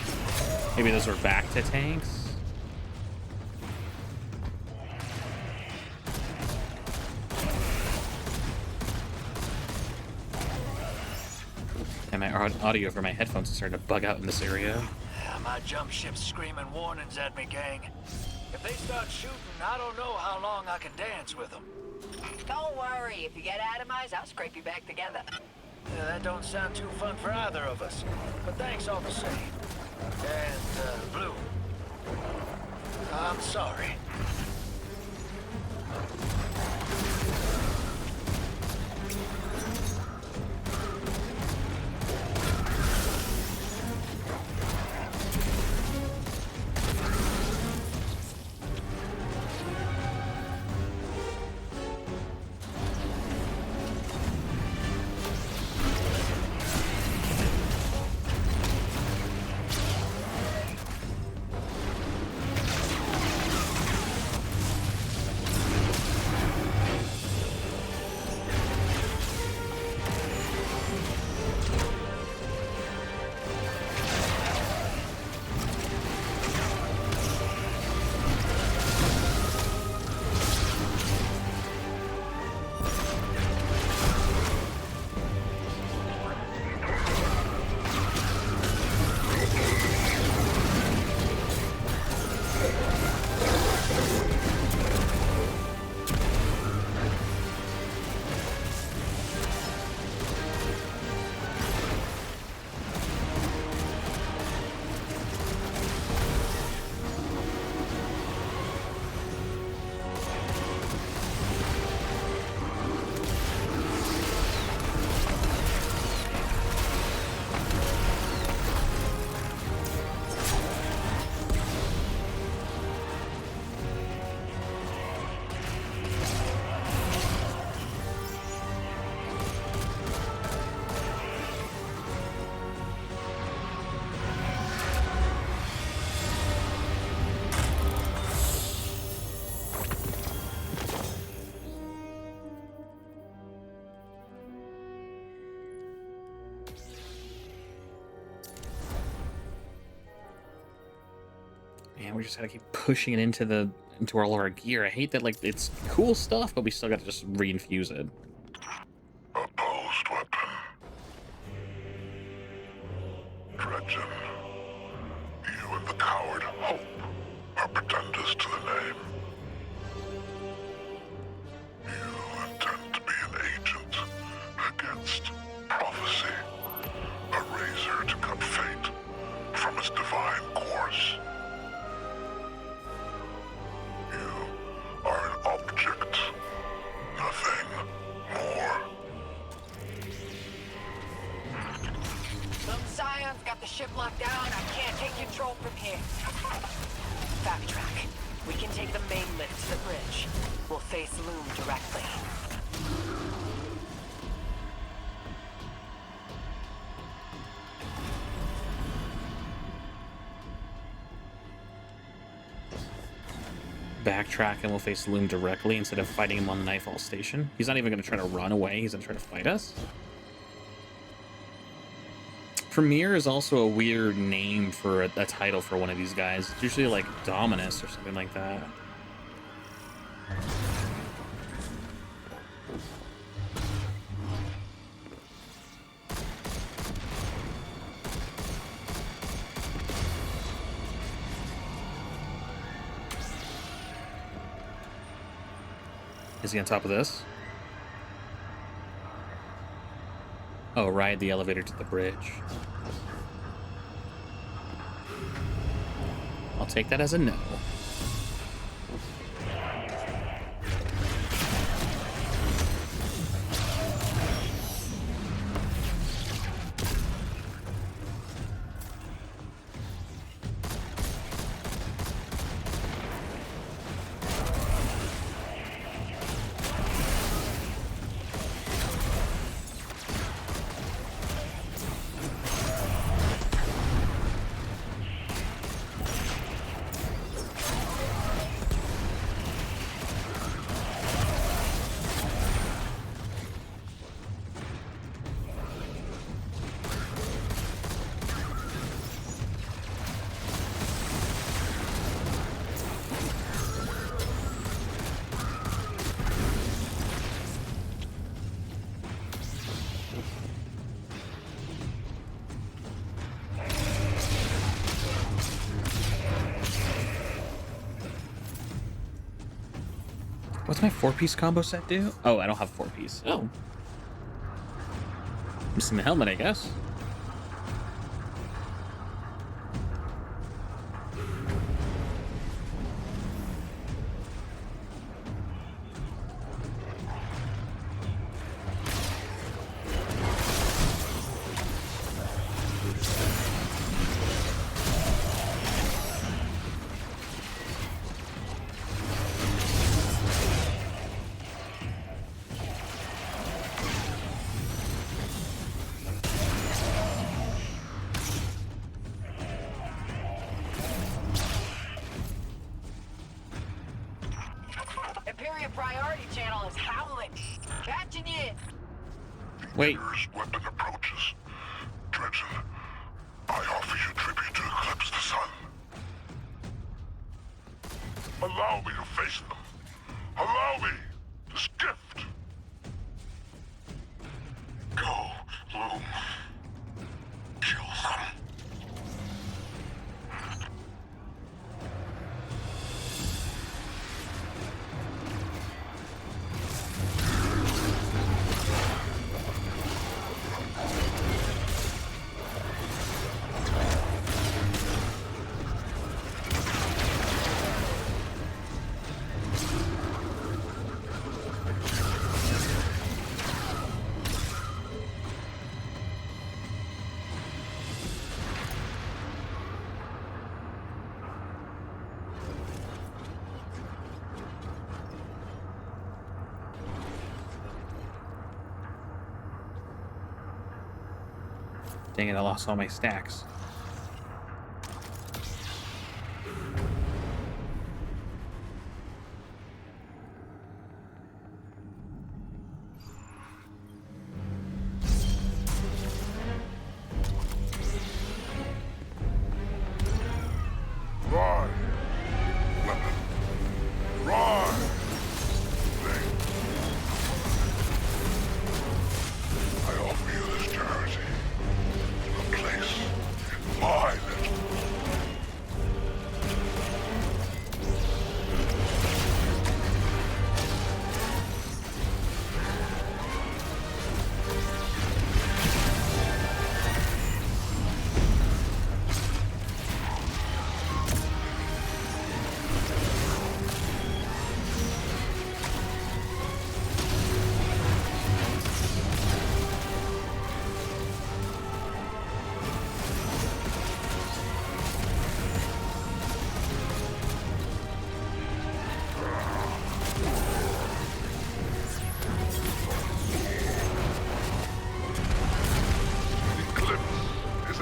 Maybe those were back to tanks. And my audio for my headphones is starting to bug out in this area. My jump ship's screaming warnings at me, gang. If they start shooting, I don't know how long I can dance with them. Don't worry, if you get atomized, I'll scrape you back together. Yeah, that don't sound too fun for either of us. But thanks all the same. And, Blue, I'm sorry. Man, we just gotta keep pushing it into all of our gear. I hate that, like, it's cool stuff, but we still gotta just reinfuse it. Opposed weapon. Dredgen. You and the coward Hope are pretenders to the name. You intend to be an agent against prophecy. A razor to cut fate from its divine course. You are an object, nothing more. Some scions got the ship locked down. I can't take control from here. Backtrack. We can take the main lift to the bridge. We'll face Loom directly. Backtrack and we'll face Loom directly instead of fighting him on the Nightfall Station. He's not even going to try to run away. He's going to try to fight us. Premier is also a weird name for a title for one of these guys. It's usually like Dominus or something like that. Is he on top of this? Oh, ride the elevator to the bridge. I'll take that as a no. What's my 4-piece combo set do? Oh, I don't have 4-piece. Oh. Missing the helmet, I guess. Priority channel is howling. Catching you. Wait. Weapon approaches. Dredgen, I offer you tribute to eclipse the sun. Allow me to face them. Allow me this gift. Go, Loom. Kill them. Dang it, I lost all my stacks. Rise. Weapon. Rise. I offer you this charity. A place in my little.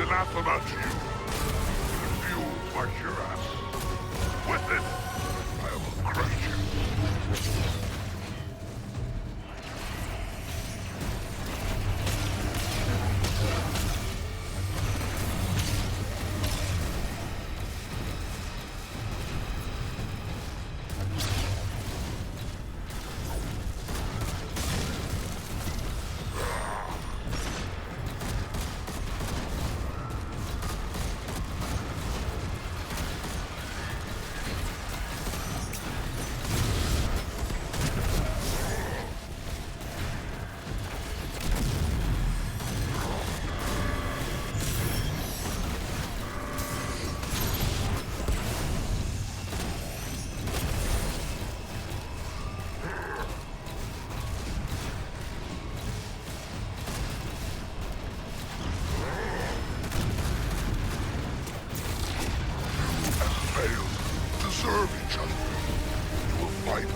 Anathema to you. It fuels my cuirass. With it, I will crush you. Serve each other. You will fight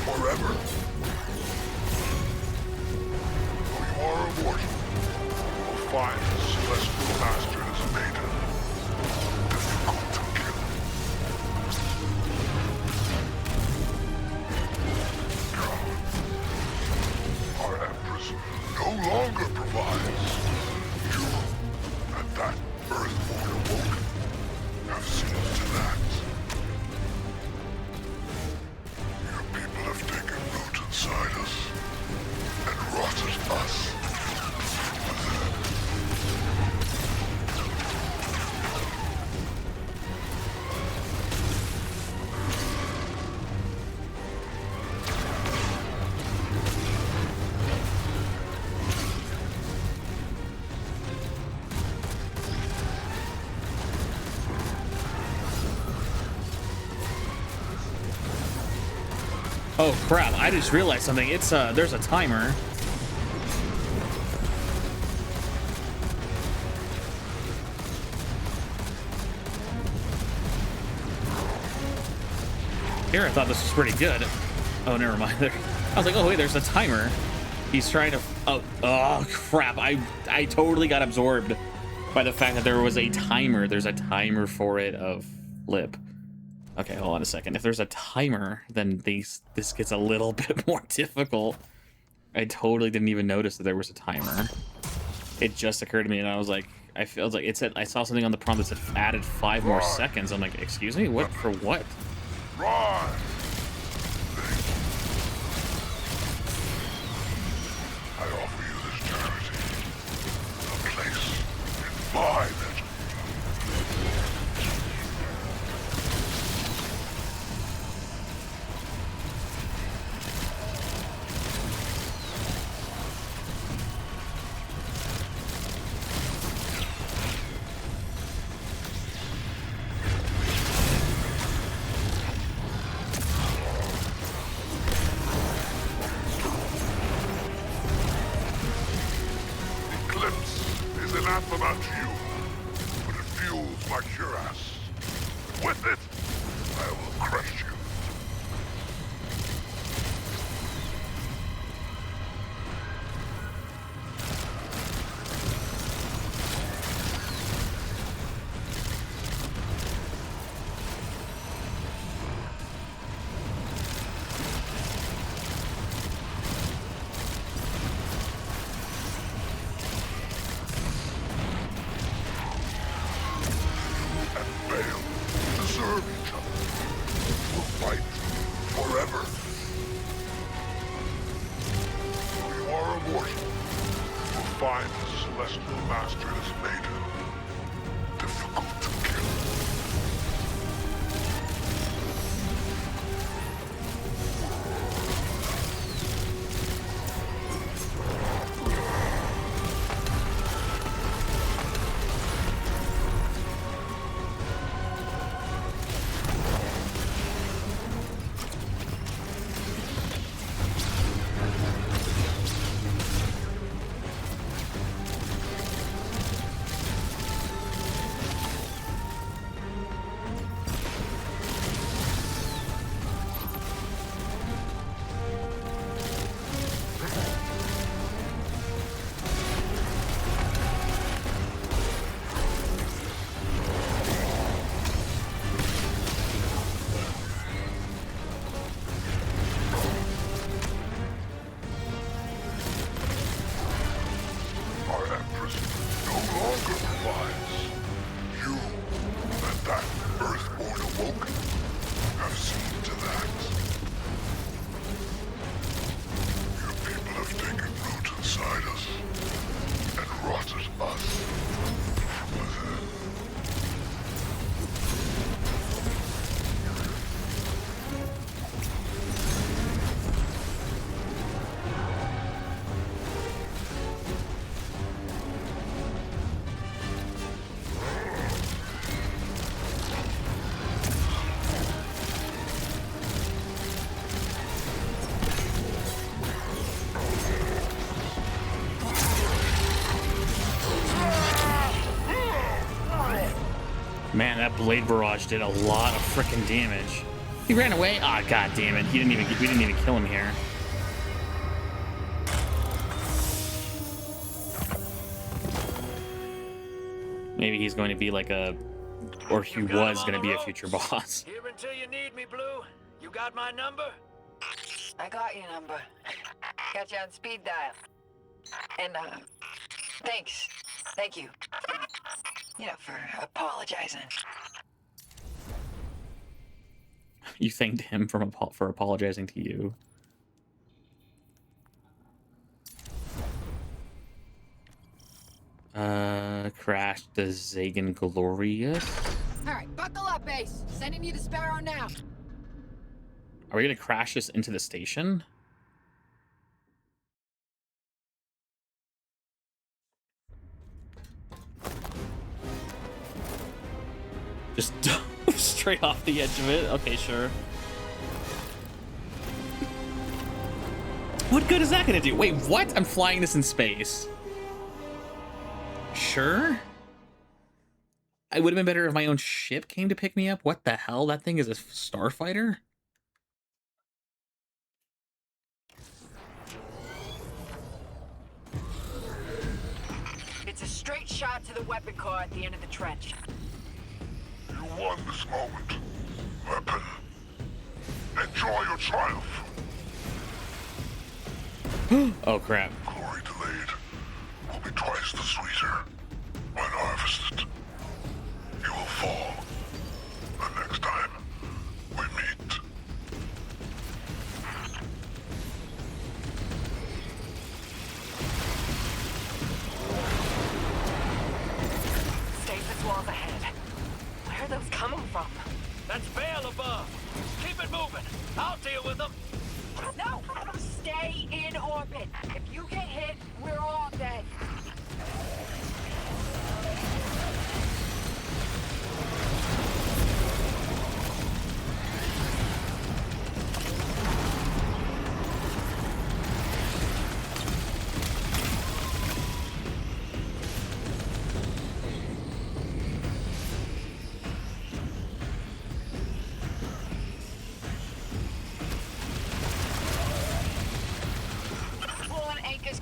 forever. Though you are immortal, you will find the celestial master as a maiden. Difficult to kill. God, our Empress no longer provides. You and that Earthborn awoken have seen to that. Inside us and rotted us. Oh crap, I just realized something. It's there's a timer. Here, I thought this was pretty good. Oh, never mind. I was like, oh wait, there's a timer. He's trying to. Oh crap! I totally got absorbed by the fact that there was a timer. There's a timer for it of flip. Okay, hold on a second. If there's a timer, then this gets a little bit more difficult. I totally didn't even notice that there was a timer. It just occurred to me, and I was like, I felt like it said I saw something on the prompt that said added 5 more seconds. I'm like, excuse me, what for what? Rise! I offer you this charity. A place in my legend. Anathema to you, but it fuels my cuirass. With it, I will crush you. Man, that blade barrage did a lot of freaking damage. He ran away. Ah, oh, god damn it! We didn't even kill him here. Maybe he's going to be like a, or he was going to be a future boss. Here until you need me, Blue. You got my number? I got your number. Got you on speed dial. And, thanks. Thank you. You know, for apologizing. You thanked him for apologizing to you. Crashed the Zagan Glorious. Alright, buckle up, Ace. Sending you the Sparrow now. Are we gonna crash this into the station? Just straight off the edge of it? Okay, sure. What good is that gonna do? Wait, what? I'm flying this in space. Sure. It would have been better if my own ship came to pick me up. What the hell? That thing is a starfighter? It's a straight shot to the weapon car at the end of the trench. You won this moment, weapon. Enjoy your triumph. Oh crap. Glory delayed will be twice the sweeter when harvested. You will fall the next time we meet. Stasis walls ahead. Where are those coming from? That's Bale above. Keep it moving. I'll deal with them. No! Stay in orbit. If you get hit, we're all dead.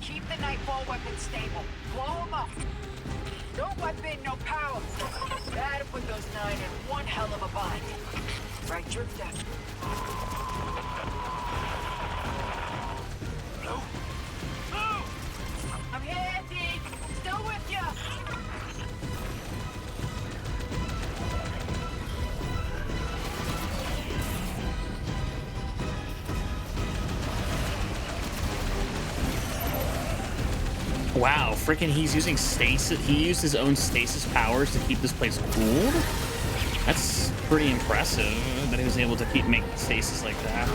Keep the Nightfall weapon stable. Blow them up. No weapon, no power. That'll put those 9 in one hell of a bind. Right, Drifter? Blue? Blue! I'm here, D. Still with ya. Wow, freaking he's using stasis. He used his own stasis powers to keep this place cooled? That's pretty impressive that he was able to keep making stasis like that.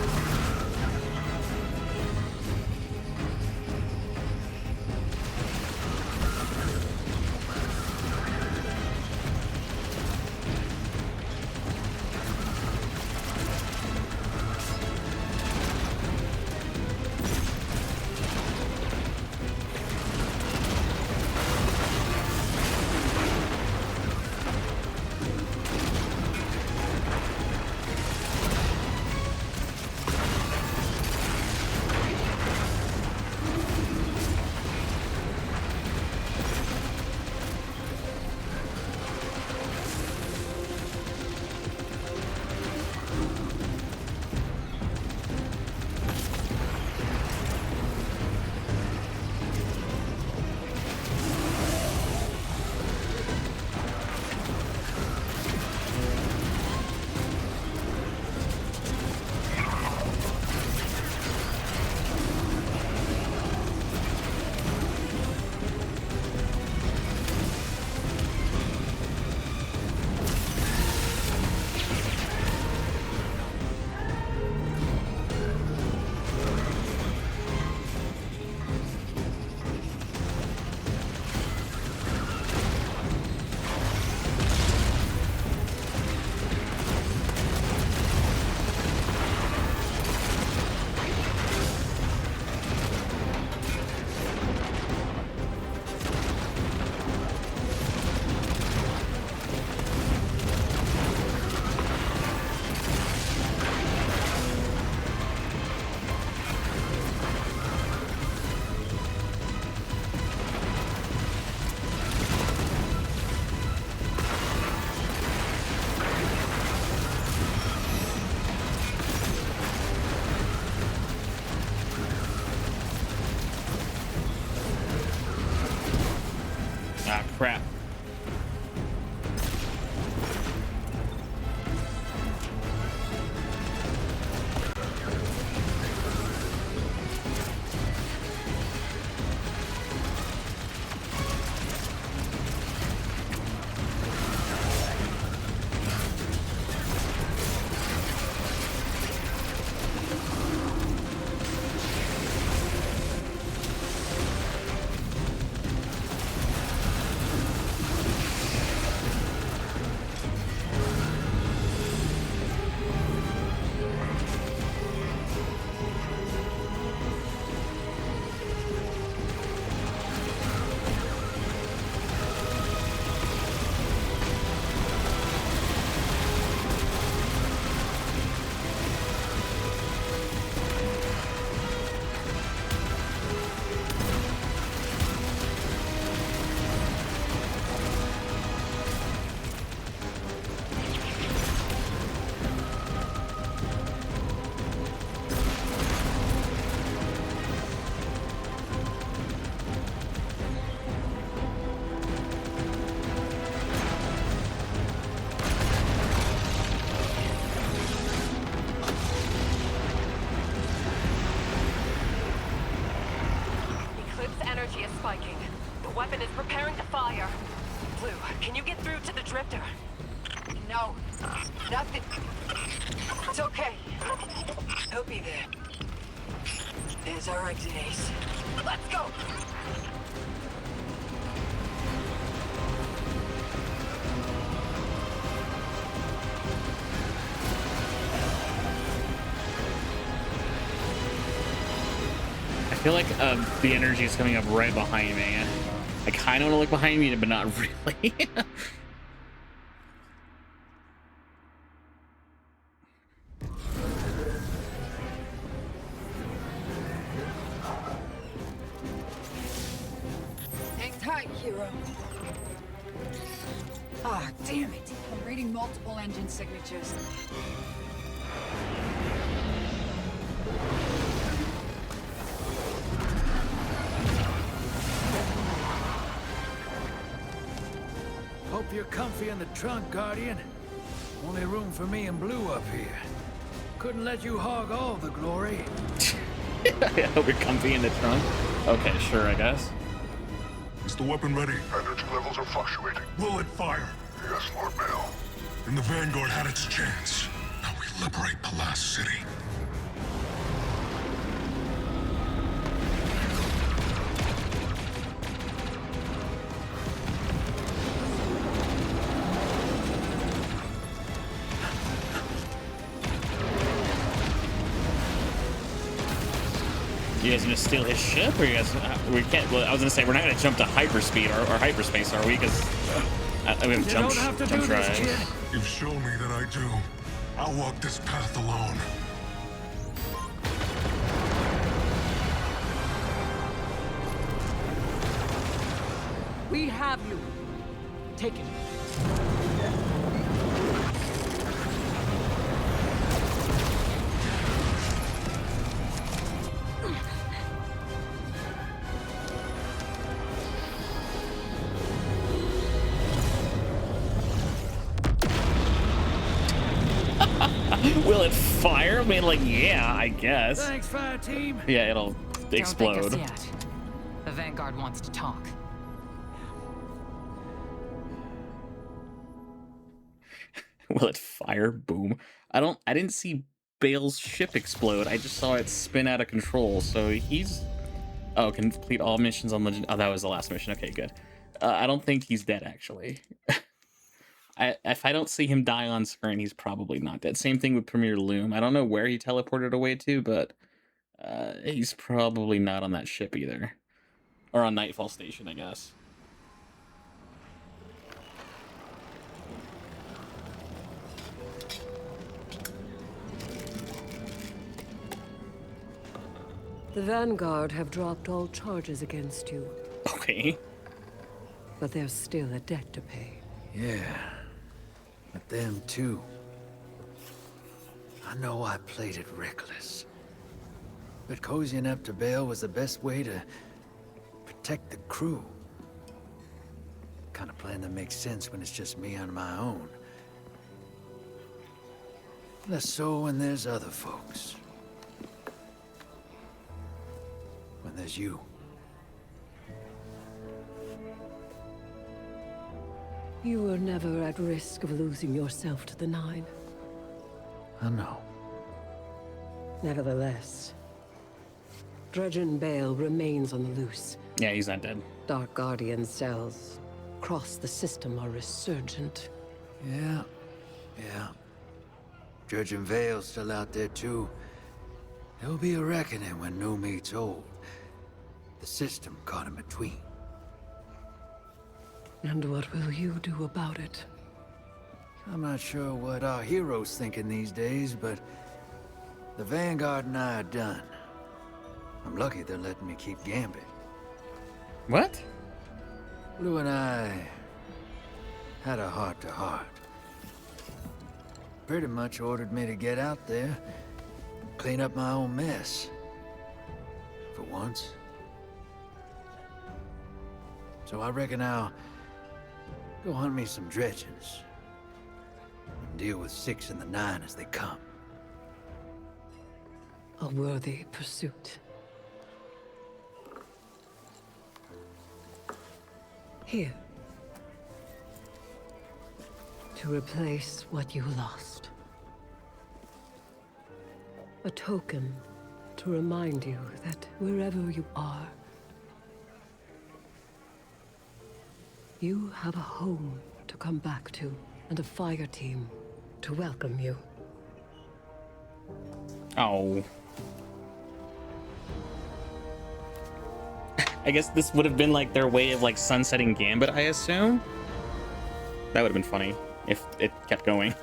Ah, crap. Viking. The weapon is preparing to fire. Blue, can you get through to the drifter? No, nothing. It's okay. He'll be there. There's our exit, Ace. Let's go! I feel like the energy is coming up right behind me. I kind of want to look behind me, but not really. Hang tight, hero. Ah, damn it. I'm reading multiple engine signatures. Hope you're comfy in the trunk, Guardian. Only room for me and Blue up here. Couldn't let you hog all the glory. I hope you're comfy in the trunk. Okay, sure, I guess. Is the weapon ready? Energy levels are fluctuating. Will it fire? Yes, Lord Bale. And the Vanguard had its chance. Now we liberate the last city. You guys gonna steal his ship, or you guys? We can't. Well, I was gonna say we're not gonna jump to hyperspeed or hyperspace, are we? Because we have jump drives. You've shown me that I do. I'll walk this path alone. We have you. Take it. Will it fire? I mean, like, yeah, I guess. Thanks, fire team. Yeah, it'll explode. Don't think us yet. The Vanguard wants to talk. Will it fire? Boom. I didn't see Bale's ship explode. I just saw it spin out of control. So he's... Oh, complete all missions on Legend... Oh, that was the last mission. Okay, good. I don't think he's dead, actually. If I don't see him die on screen, he's probably not dead. Same thing with Premier Loom. I don't know where he teleported away to, but he's probably not on that ship either. Or on Nightfall Station, I guess. The Vanguard have dropped all charges against you, Okay. but there's still a debt to pay. Yeah, but them too. I know I played it reckless, but cozying up to Bale was the best way to protect the crew. Kind of plan that makes sense when it's just me on my own. Less so when there's other folks. When there's you. You were never at risk of losing yourself to the Nine. I know. Nevertheless, Dredgen Bale remains on the loose. Yeah, he's not dead. Dark Guardian cells across the system are resurgent. Yeah. Dredgen Vale's still out there too. There'll be a reckoning when new meets old. The system caught in between. And what will you do about it? I'm not sure what our hero's thinking these days, but the Vanguard and I are done. I'm lucky they're letting me keep Gambit. What? Blue and I had a heart-to-heart. Pretty much ordered me to get out there, clean up my own mess. For once. So I reckon I'll go hunt me some dredgens. And deal with 6 and the 9 as they come. A worthy pursuit. Here. To replace what you lost. A token to remind you that wherever you are, you have a home to come back to, and a fire team to welcome you. Oh. I guess this would have been like their way of like sunsetting Gambit, I assume. That would have been funny if it kept going.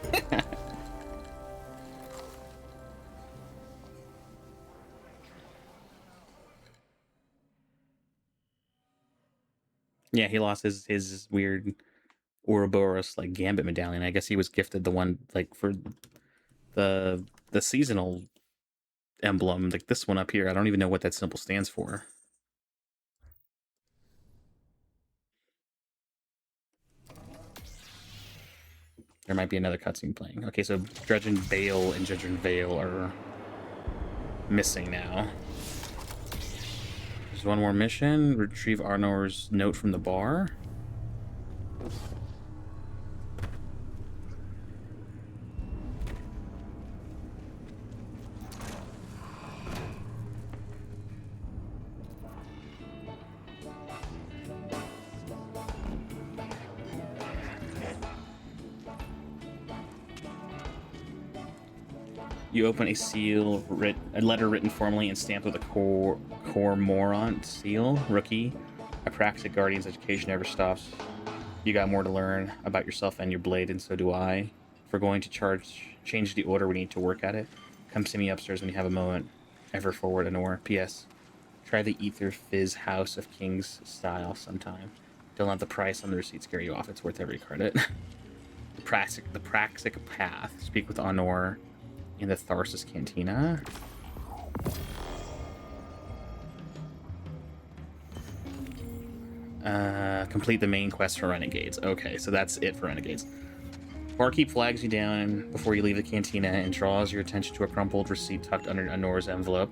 Yeah, he lost his weird Ouroboros like Gambit medallion. I guess he was gifted the one like for the seasonal emblem, like this one up here. I don't even know what that symbol stands for. There might be another cutscene playing. Okay, so Dredgen Bale and Dredgen Vale are missing now. There's one more mission. Retrieve Arnor's note from the bar. You open a seal, a letter written formally and stamped with a Cormorant seal. Rookie, a practice Guardian's education never stops. You got more to learn about yourself and your blade, and so do I. If we're going to change the order, we need to work at it. Come see me upstairs when you have a moment. Ever forward, Anor. P.S. Try the Ether Fizz House of Kings style sometime. Don't let the price on the receipt scare you off. It's worth every credit. The Praxic Path. Speak with Anor in the Tharsis Cantina. Complete the main quest for Renegades. Okay, so that's it for Renegades. Barkeep flags you down before you leave the cantina and draws your attention to a crumpled receipt tucked under Anor's envelope.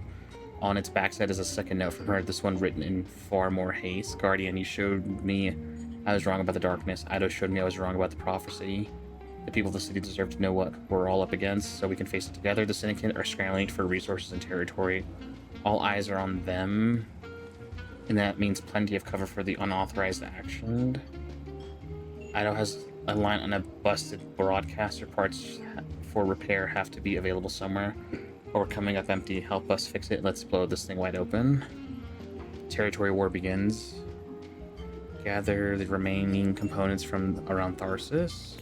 On its backside is a second note from her, this one written in far more haste. Guardian, you showed me I was wrong about the darkness. Ido showed me I was wrong about the prophecy. The people of the city deserve to know what we're all up against, so we can face it together. The Syndicate are scrambling for resources and territory. All eyes are on them, and that means plenty of cover for the unauthorized action. Ido has a line on a busted broadcaster. Parts for repair have to be available somewhere, or we're coming up empty. Help us fix it. Let's blow this thing wide open. Territory war begins. Gather the remaining components from around Tharsis.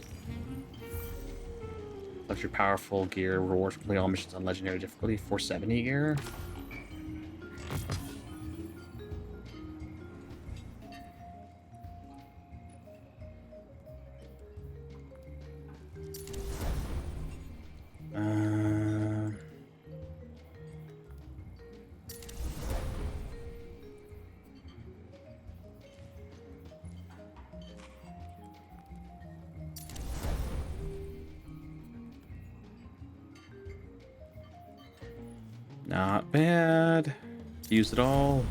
Select your powerful gear. Rewards complete all missions on legendary difficulty. 470 gear. Not bad. Use it all.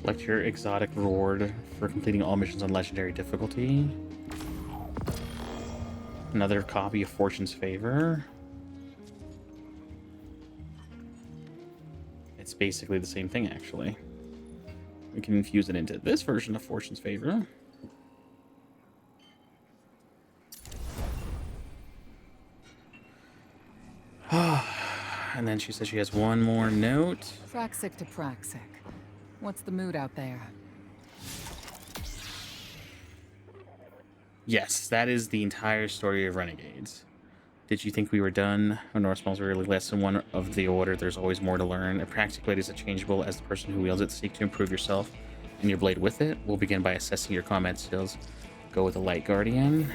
Collect your exotic reward for completing all missions on legendary difficulty. Another copy of Fortune's Favor. It's basically the same thing, actually. We can infuse it into this version of Fortune's Favor. And then she says she has one more note. Praxic to Praxic. What's the mood out there? Yes, that is the entire story of Renegades. Did you think we were done? A North Spells are really lesson 1 of the order. There's always more to learn. A practical blade is interchangeable as the person who wields it. Seek to improve yourself and your blade with it. We'll begin by assessing your combat skills. Go with a Light Guardian.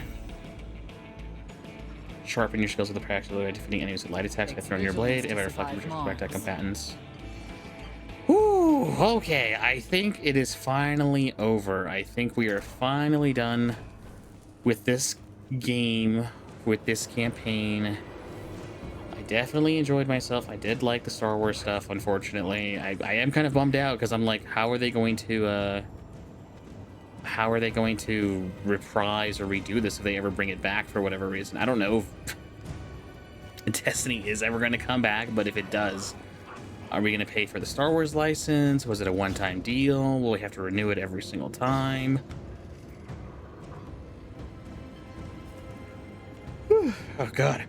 Sharpen your skills with a practical blade, defeating enemies with light attacks by throwing your blade. If I reflect back to combatants. Whew, okay, I think it is finally over. I think we are finally done with this game, with this campaign. I definitely enjoyed myself. I did like the Star Wars stuff, unfortunately. I am kind of bummed out because I'm like, how are they going to reprise or redo this if they ever bring it back for whatever reason? I don't know if Destiny is ever going to come back, but if it does, are we going to pay for the Star Wars license? Was it a one-time deal? Will we have to renew it every single time? Oh god,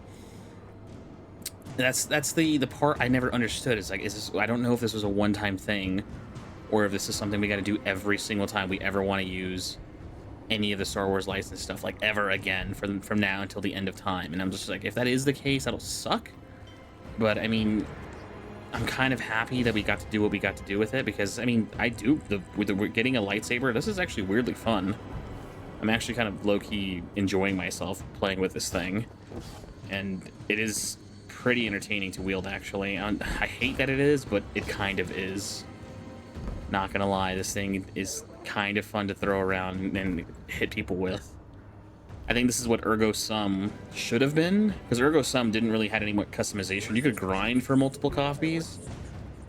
that's the part I never understood. It's like, is this, I don't know if this was a one-time thing or if this is something we got to do every single time we ever want to use any of the Star Wars license stuff, like ever again, from now until the end of time. And I'm just like, if that is the case, that'll suck. But I mean, I'm kind of happy that we got to do what we got to do with it, because I mean, with getting a lightsaber, this is actually weirdly fun. I'm actually kind of low-key enjoying myself playing with this thing, and it is pretty entertaining to wield, actually. I hate that it is, but it kind of is. Not gonna lie, this thing is kind of fun to throw around and hit people with. I think this is what Ergo Sum should have been, because Ergo Sum didn't really have any more customization. You could grind for multiple copies,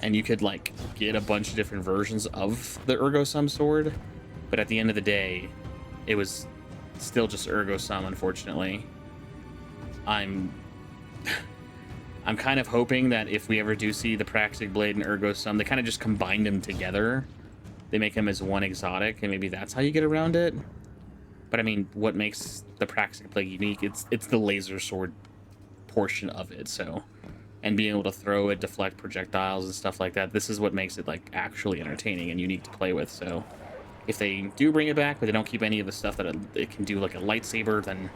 and you could like get a bunch of different versions of the Ergo Sum sword, but at the end of the day, it was still just Ergo Sum, unfortunately. I'm kind of hoping that if we ever do see the Praxic Blade and Ergo Sum, they kind of just combine them together. They make them as one exotic, and maybe that's how you get around it. But I mean, what makes the Praxic Blade unique? It's the laser sword portion of it, so. And being able to throw it, deflect projectiles and stuff like that. This is what makes it like actually entertaining and unique to play with, so. If they do bring it back, but they don't keep any of the stuff that it can do, like a lightsaber, then,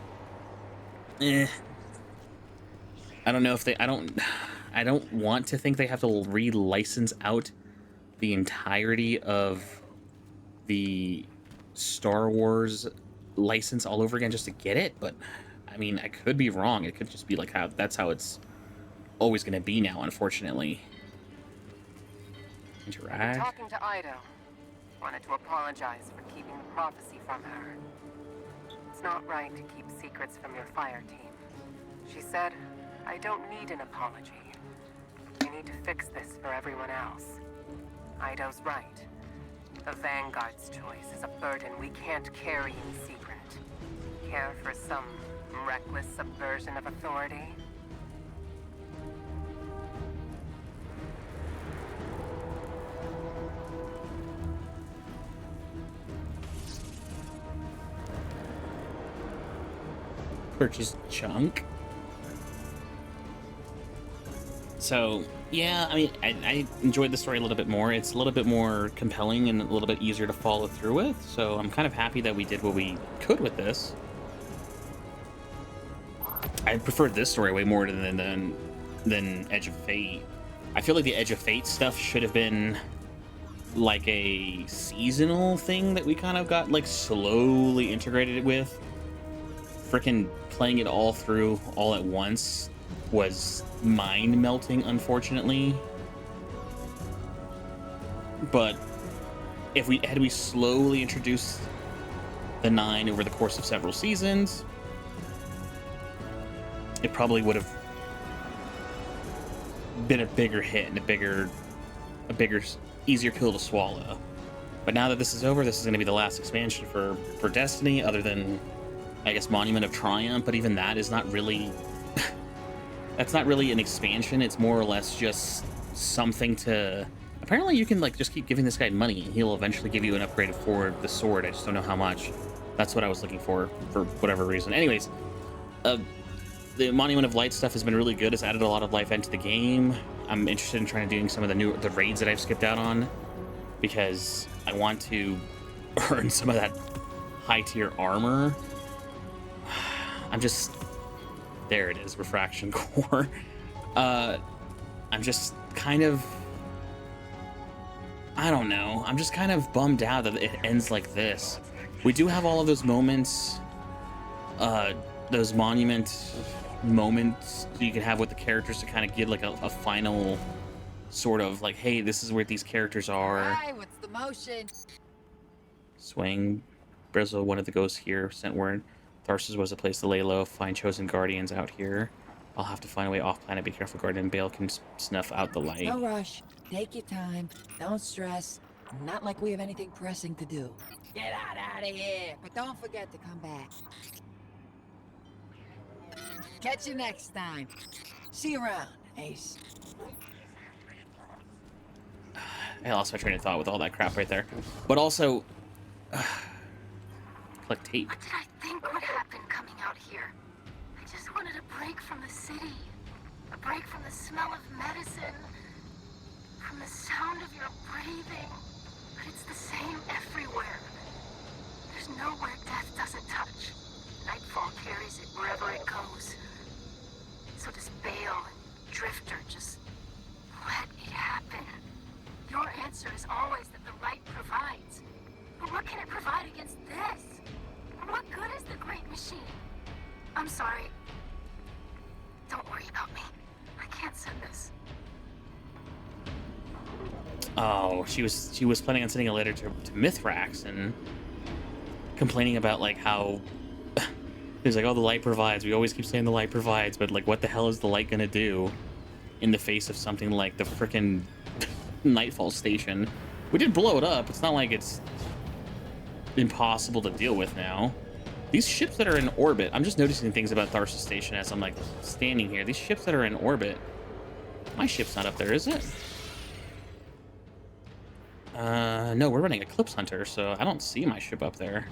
I don't know if they. I don't want to think they have to re-license out the entirety of the Star Wars license all over again just to get it. But I mean, I could be wrong. It could just be like that's how it's always going to be now, unfortunately. Interact. Talking to Ido. Wanted to apologize for keeping the prophecy from her. It's not right to keep secrets from your fire team. She said, I don't need an apology. You need to fix this for everyone else. Ido's right. The Vanguard's choice is a burden we can't carry in secret. Care for some reckless subversion of authority? Purchase chunk. So yeah, I mean, I enjoyed the story a little bit more. It's a little bit more compelling and a little bit easier to follow through with, so I'm kind of happy that we did what we could with this. I preferred this story way more than Edge of Fate. I feel like the Edge of Fate stuff should have been like a seasonal thing that we kind of got like slowly integrated with. Frickin' playing it all through all at once was mind-melting, unfortunately. But if we slowly introduced the 9 over the course of several seasons, it probably would have been a bigger hit and a bigger, easier pill to swallow. But now that this is over, this is going to be the last expansion for Destiny, other than, I guess, Monument of Triumph. But even that is not really that's not really an expansion. It's more or less just something to... Apparently you can like just keep giving this guy money and he'll eventually give you an upgrade for the sword. I just don't know how much. That's what I was looking for whatever reason. Anyways, the Monument of Light stuff has been really good. It's added a lot of life into the game. I'm interested in trying to do some of the raids that I've skipped out on, because I want to earn some of that high tier armor. There it is, refraction core. I'm just kind of, I don't know. I'm just kind of bummed out that it ends like this. We do have all of those moments, those monument moments you can have with the characters to kind of give like a final sort of like, hey, this is where these characters are. Hi, what's the motion? Swing, Brizzle, one of the ghosts here, sent word. Tharsis was a place to lay low. Find chosen guardians out here. I'll have to find a way off planet. Be careful, Guardian Bale can snuff out the light. No rush. Take your time. Don't stress. Not like we have anything pressing to do. Get out of here, but don't forget to come back. Catch you next time. See you around, Ace. I lost my train of thought with all that crap right there. But also, collect tape. What did I think would happen coming out here? I just wanted a break from the city. A break from the smell of medicine. From the sound of your breathing. But it's the same everywhere. There's nowhere death doesn't touch. Nightfall carries it wherever it goes. So does Bale and Drifter. Just let it happen. Your answer is always that the light provides. But what can it provide against this? What good is the great machine? I'm sorry. Don't worry about me. I can't send this. Oh, she was planning on sending a letter to Mithrax and complaining about like how it was like, oh, the light provides. We always keep saying the light provides, but like, what the hell is the light gonna do in the face of something like the frickin' Nightfall station? We did blow it up. It's not like it's impossible to deal with now. These ships that are in orbit, I'm just noticing things about Tharsis Station as I'm like standing here. These ships that are in orbit, my ship's not up there, is it? No, we're running Eclipse Hunter, so I don't see my ship up there.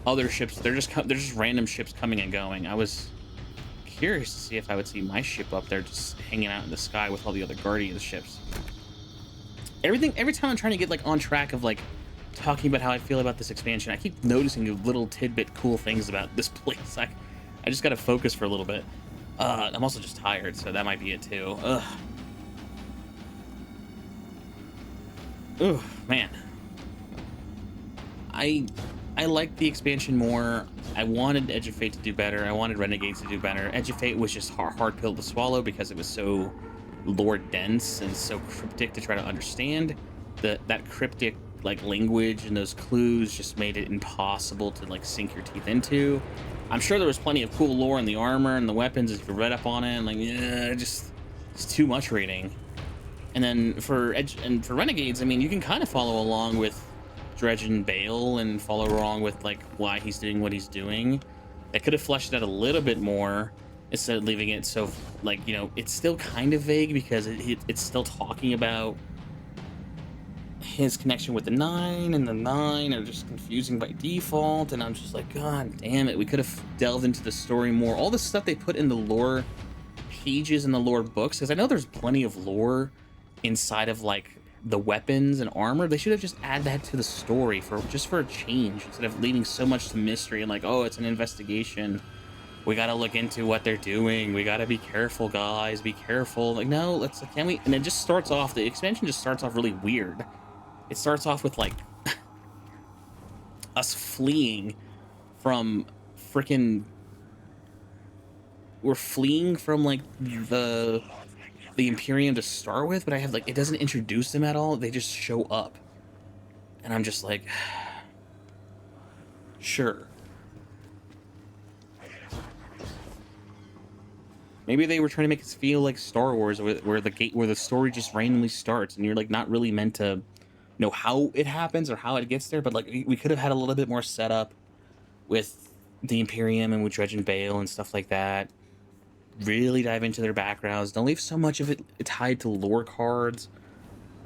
Other ships, they're just random ships coming and going. I was curious to see if I would see my ship up there just hanging out in the sky with all the other Guardian ships. Every time I'm trying to get like on track of like talking about how I feel about this expansion, I keep noticing little tidbit cool things about this place. I just gotta focus for a little bit. I'm also just tired, so that might be it too. Ugh, man. I liked the expansion more. I wanted Edge of Fate to do better. I wanted Renegades to do better. Edge of Fate was just hard pill to swallow because it was so lore dense and so cryptic to try to understand. That cryptic like language and those clues just made it impossible to like sink your teeth into. I'm sure there was plenty of cool lore in the armor and the weapons if you read up on it, and like, yeah, it's too much reading. And then for Renegades, I mean, you can kind of follow along with Dredge and Bale and follow along with like why he's doing what he's doing. They could have fleshed it out a little bit more instead of leaving it so like, you know, it's still kind of vague because it's still talking about his connection with the Nine, and the Nine are just confusing by default, and I'm just like, god damn it, we could have delved into the story more. All the stuff they put in the lore pages and the lore books, because I know there's plenty of lore inside of like the weapons and armor. They should have just added that to the story for a change, instead of leaving so much to mystery and like, oh, it's an investigation, we gotta look into what they're doing, we gotta be careful, guys, be careful. Like, no, can we? And it just starts off, the expansion just starts off really weird. It starts off with like us fleeing from we're fleeing from like the Imperium to start with, but I have like, it doesn't introduce them at all. They just show up. And I'm just like, sure. Maybe they were trying to make us feel like Star Wars, where the story just randomly starts and you're like not really meant to know how it happens or how it gets there, but like we could have had a little bit more setup with the Imperium and with Dredge and Bale and stuff like that. Really dive into their backgrounds. Don't leave so much of it tied to lore cards.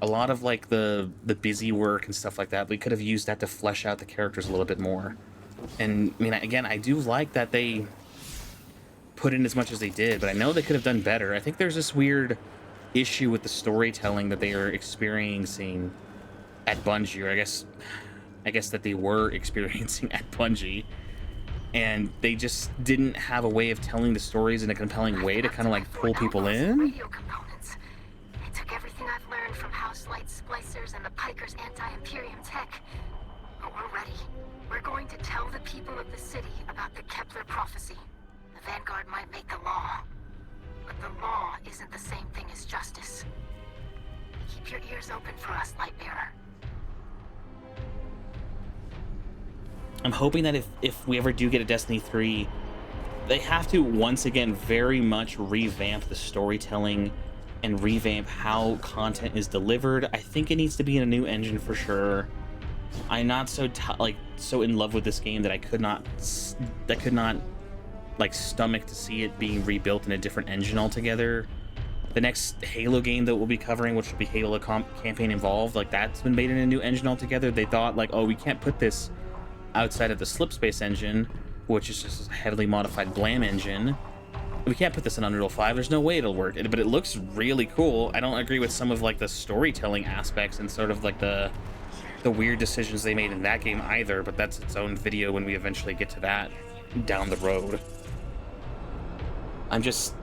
A lot of like the busy work and stuff like that. We could have used that to flesh out the characters a little bit more. And I mean, again, I do like that they put in as much as they did, but I know they could have done better. I think there's this weird issue with the storytelling that they are experiencing at Bungie, or I guess that they were experiencing at Bungie, and they just didn't have a way of telling the stories in a compelling way to kind of like pull people in. Radio components. I took everything I've learned from House Light splicers and the Pikers' anti-Imperium tech. But we're ready. We're going to tell the people of the city about the Kepler prophecy. The Vanguard might make the law, but the law isn't the same thing as justice. Keep your ears open for us, Lightbearer. I'm hoping that if we ever do get a Destiny 3, they have to once again very much revamp the storytelling and revamp how content is delivered. I think it needs to be in a new engine for sure. I'm not so so in love with this game that I could not like stomach to see it being rebuilt in a different engine altogether. The next Halo game that we'll be covering, which will be Halo Campaign Involved, like that's been made in a new engine altogether. They thought like, oh, we can't put this outside of the Slipspace engine, which is just a heavily modified Blam engine. We can't put this in Unreal 5. There's no way it'll work, but it looks really cool. I don't agree with some of like the storytelling aspects and sort of like the weird decisions they made in that game either, but that's its own video when we eventually get to that down the road. I'm just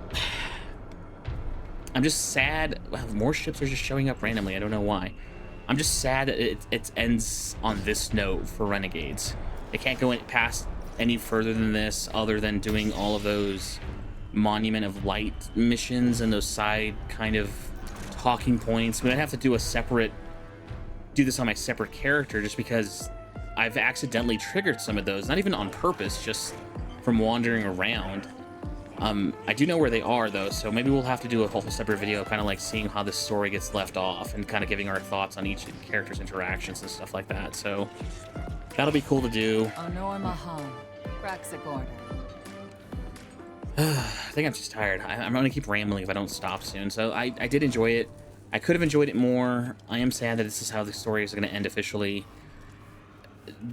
sad. More ships are just showing up randomly. I don't know why. I'm just sad that it ends on this note for Renegades. It can't go past any further than this, other than doing all of those Monument of Light missions and those side kind of talking points. But I'd have to do this on my separate character, just because I've accidentally triggered some of those, not even on purpose, just from wandering around. I do know where they are though, so maybe we'll have to do a whole separate video kind of like seeing how the story gets left off and kind of giving our thoughts on each character's interactions and stuff like that. So that'll be cool to do. Honor Mahal, Braxic Order. I think I'm just tired. I'm gonna keep rambling if I don't stop soon. So I did enjoy it. I could have enjoyed it more. I am sad that this is how the story is going to end officially.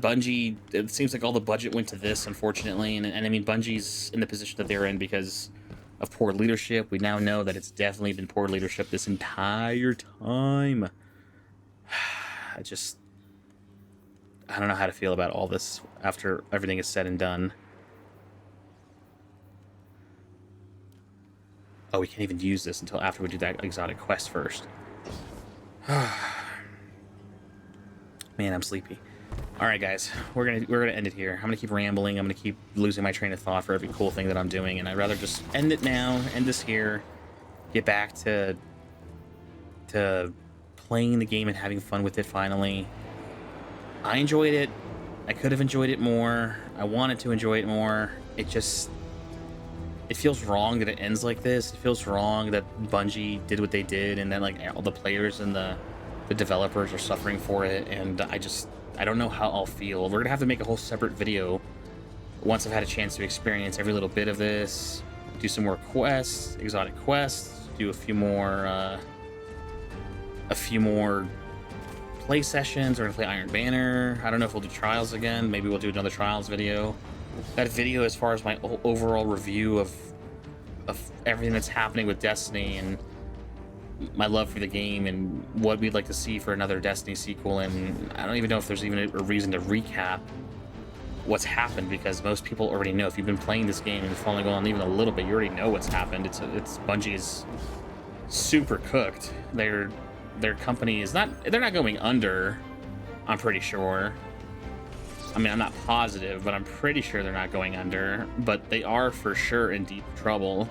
Bungie, it seems like all the budget went to this, unfortunately, and I mean, Bungie's in the position that they're in because of poor leadership. We now know that it's definitely been poor leadership this entire time. I don't know how to feel about all this after everything is said and done. Oh, we can't even use this until after we do that exotic quest first. Man, I'm sleepy. All right, guys, we're gonna end it here. I'm gonna keep rambling. I'm gonna keep losing my train of thought for every cool thing that I'm doing, and I'd rather just end it now, end this here, get back to playing the game and having fun with it finally. I enjoyed it. I could have enjoyed it more. I wanted to enjoy it more. It feels wrong that it ends like this. It feels wrong that Bungie did what they did, and then like all the players and the developers are suffering for it, and I don't know how I'll feel. We're gonna have to make a whole separate video once I've had a chance to experience every little bit of this, do some more quests, exotic quests, do a few more play sessions. We're gonna play Iron Banner. I don't know if we'll do Trials again. Maybe we'll do another Trials video. That video, as far as my overall review of everything that's happening with Destiny and my love for the game and what we'd like to see for another Destiny sequel, and I don't even know if there's even a reason to recap what's happened, because most people already know. If you've been playing this game and following on even a little bit, you already know what's happened. It's Bungie is super cooked. Their company is they're not going under, I'm pretty sure. I mean, I'm not positive, but I'm pretty sure they're not going under, but they are for sure in deep trouble.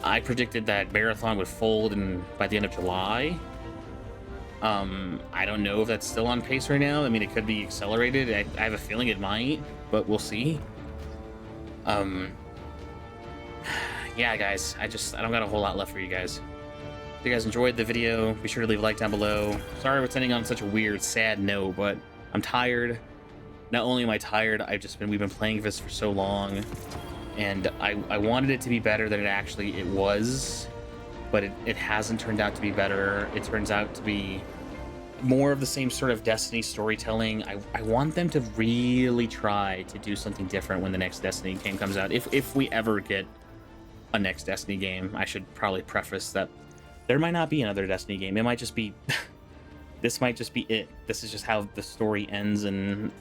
I predicted that Marathon would fold by the end of July. I don't know if that's still on pace right now. I mean, it could be accelerated. I have a feeling it might, but we'll see. Yeah, guys, I don't got a whole lot left for you guys. If you guys enjoyed the video, be sure to leave a like down below. Sorry we're ending on such a weird, sad note, but I'm tired. Not only am I tired, we've been playing this for so long, and I wanted it to be better than it was, but it hasn't turned out to be better. It turns out to be more of the same sort of Destiny storytelling. I want them to really try to do something different when the next Destiny game comes out. If we ever get a next Destiny game, I should probably preface that there might not be another Destiny game. It might just be this might just be it. This is just how the story ends, and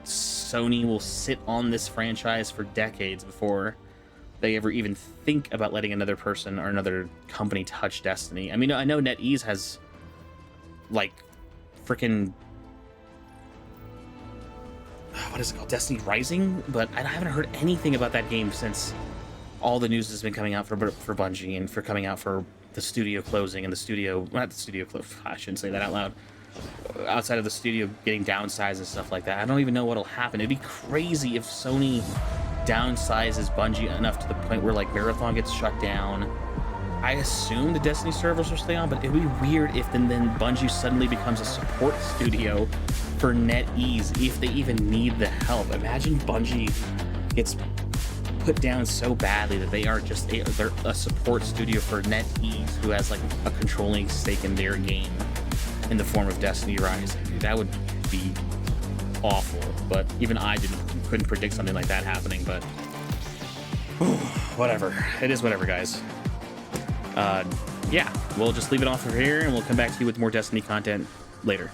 Sony will sit on this franchise for decades before they ever even think about letting another person or another company touch Destiny. I mean, I know NetEase has, like, freaking... what is it called? Destiny Rising? But I haven't heard anything about that game since all the news has been coming out for Bungie and for coming out for the studio closing and the studio... not the studio close. I shouldn't say that out loud. Outside of the studio getting downsized and stuff like that. I don't even know what'll happen. It'd be crazy if Sony downsizes Bungie enough to the point where, like, Marathon gets shut down. I assume the Destiny servers will stay on, but it'd be weird if then Bungie suddenly becomes a support studio for NetEase, if they even need the help. Imagine Bungie gets put down so badly that they are just they're a support studio for NetEase, who has, like, a controlling stake in their game in the form of Destiny Rising. That would be awful, but even I couldn't predict something like that happening. But whatever, it is whatever, guys. Yeah, we'll just leave it off of here, and we'll come back to you with more Destiny content later.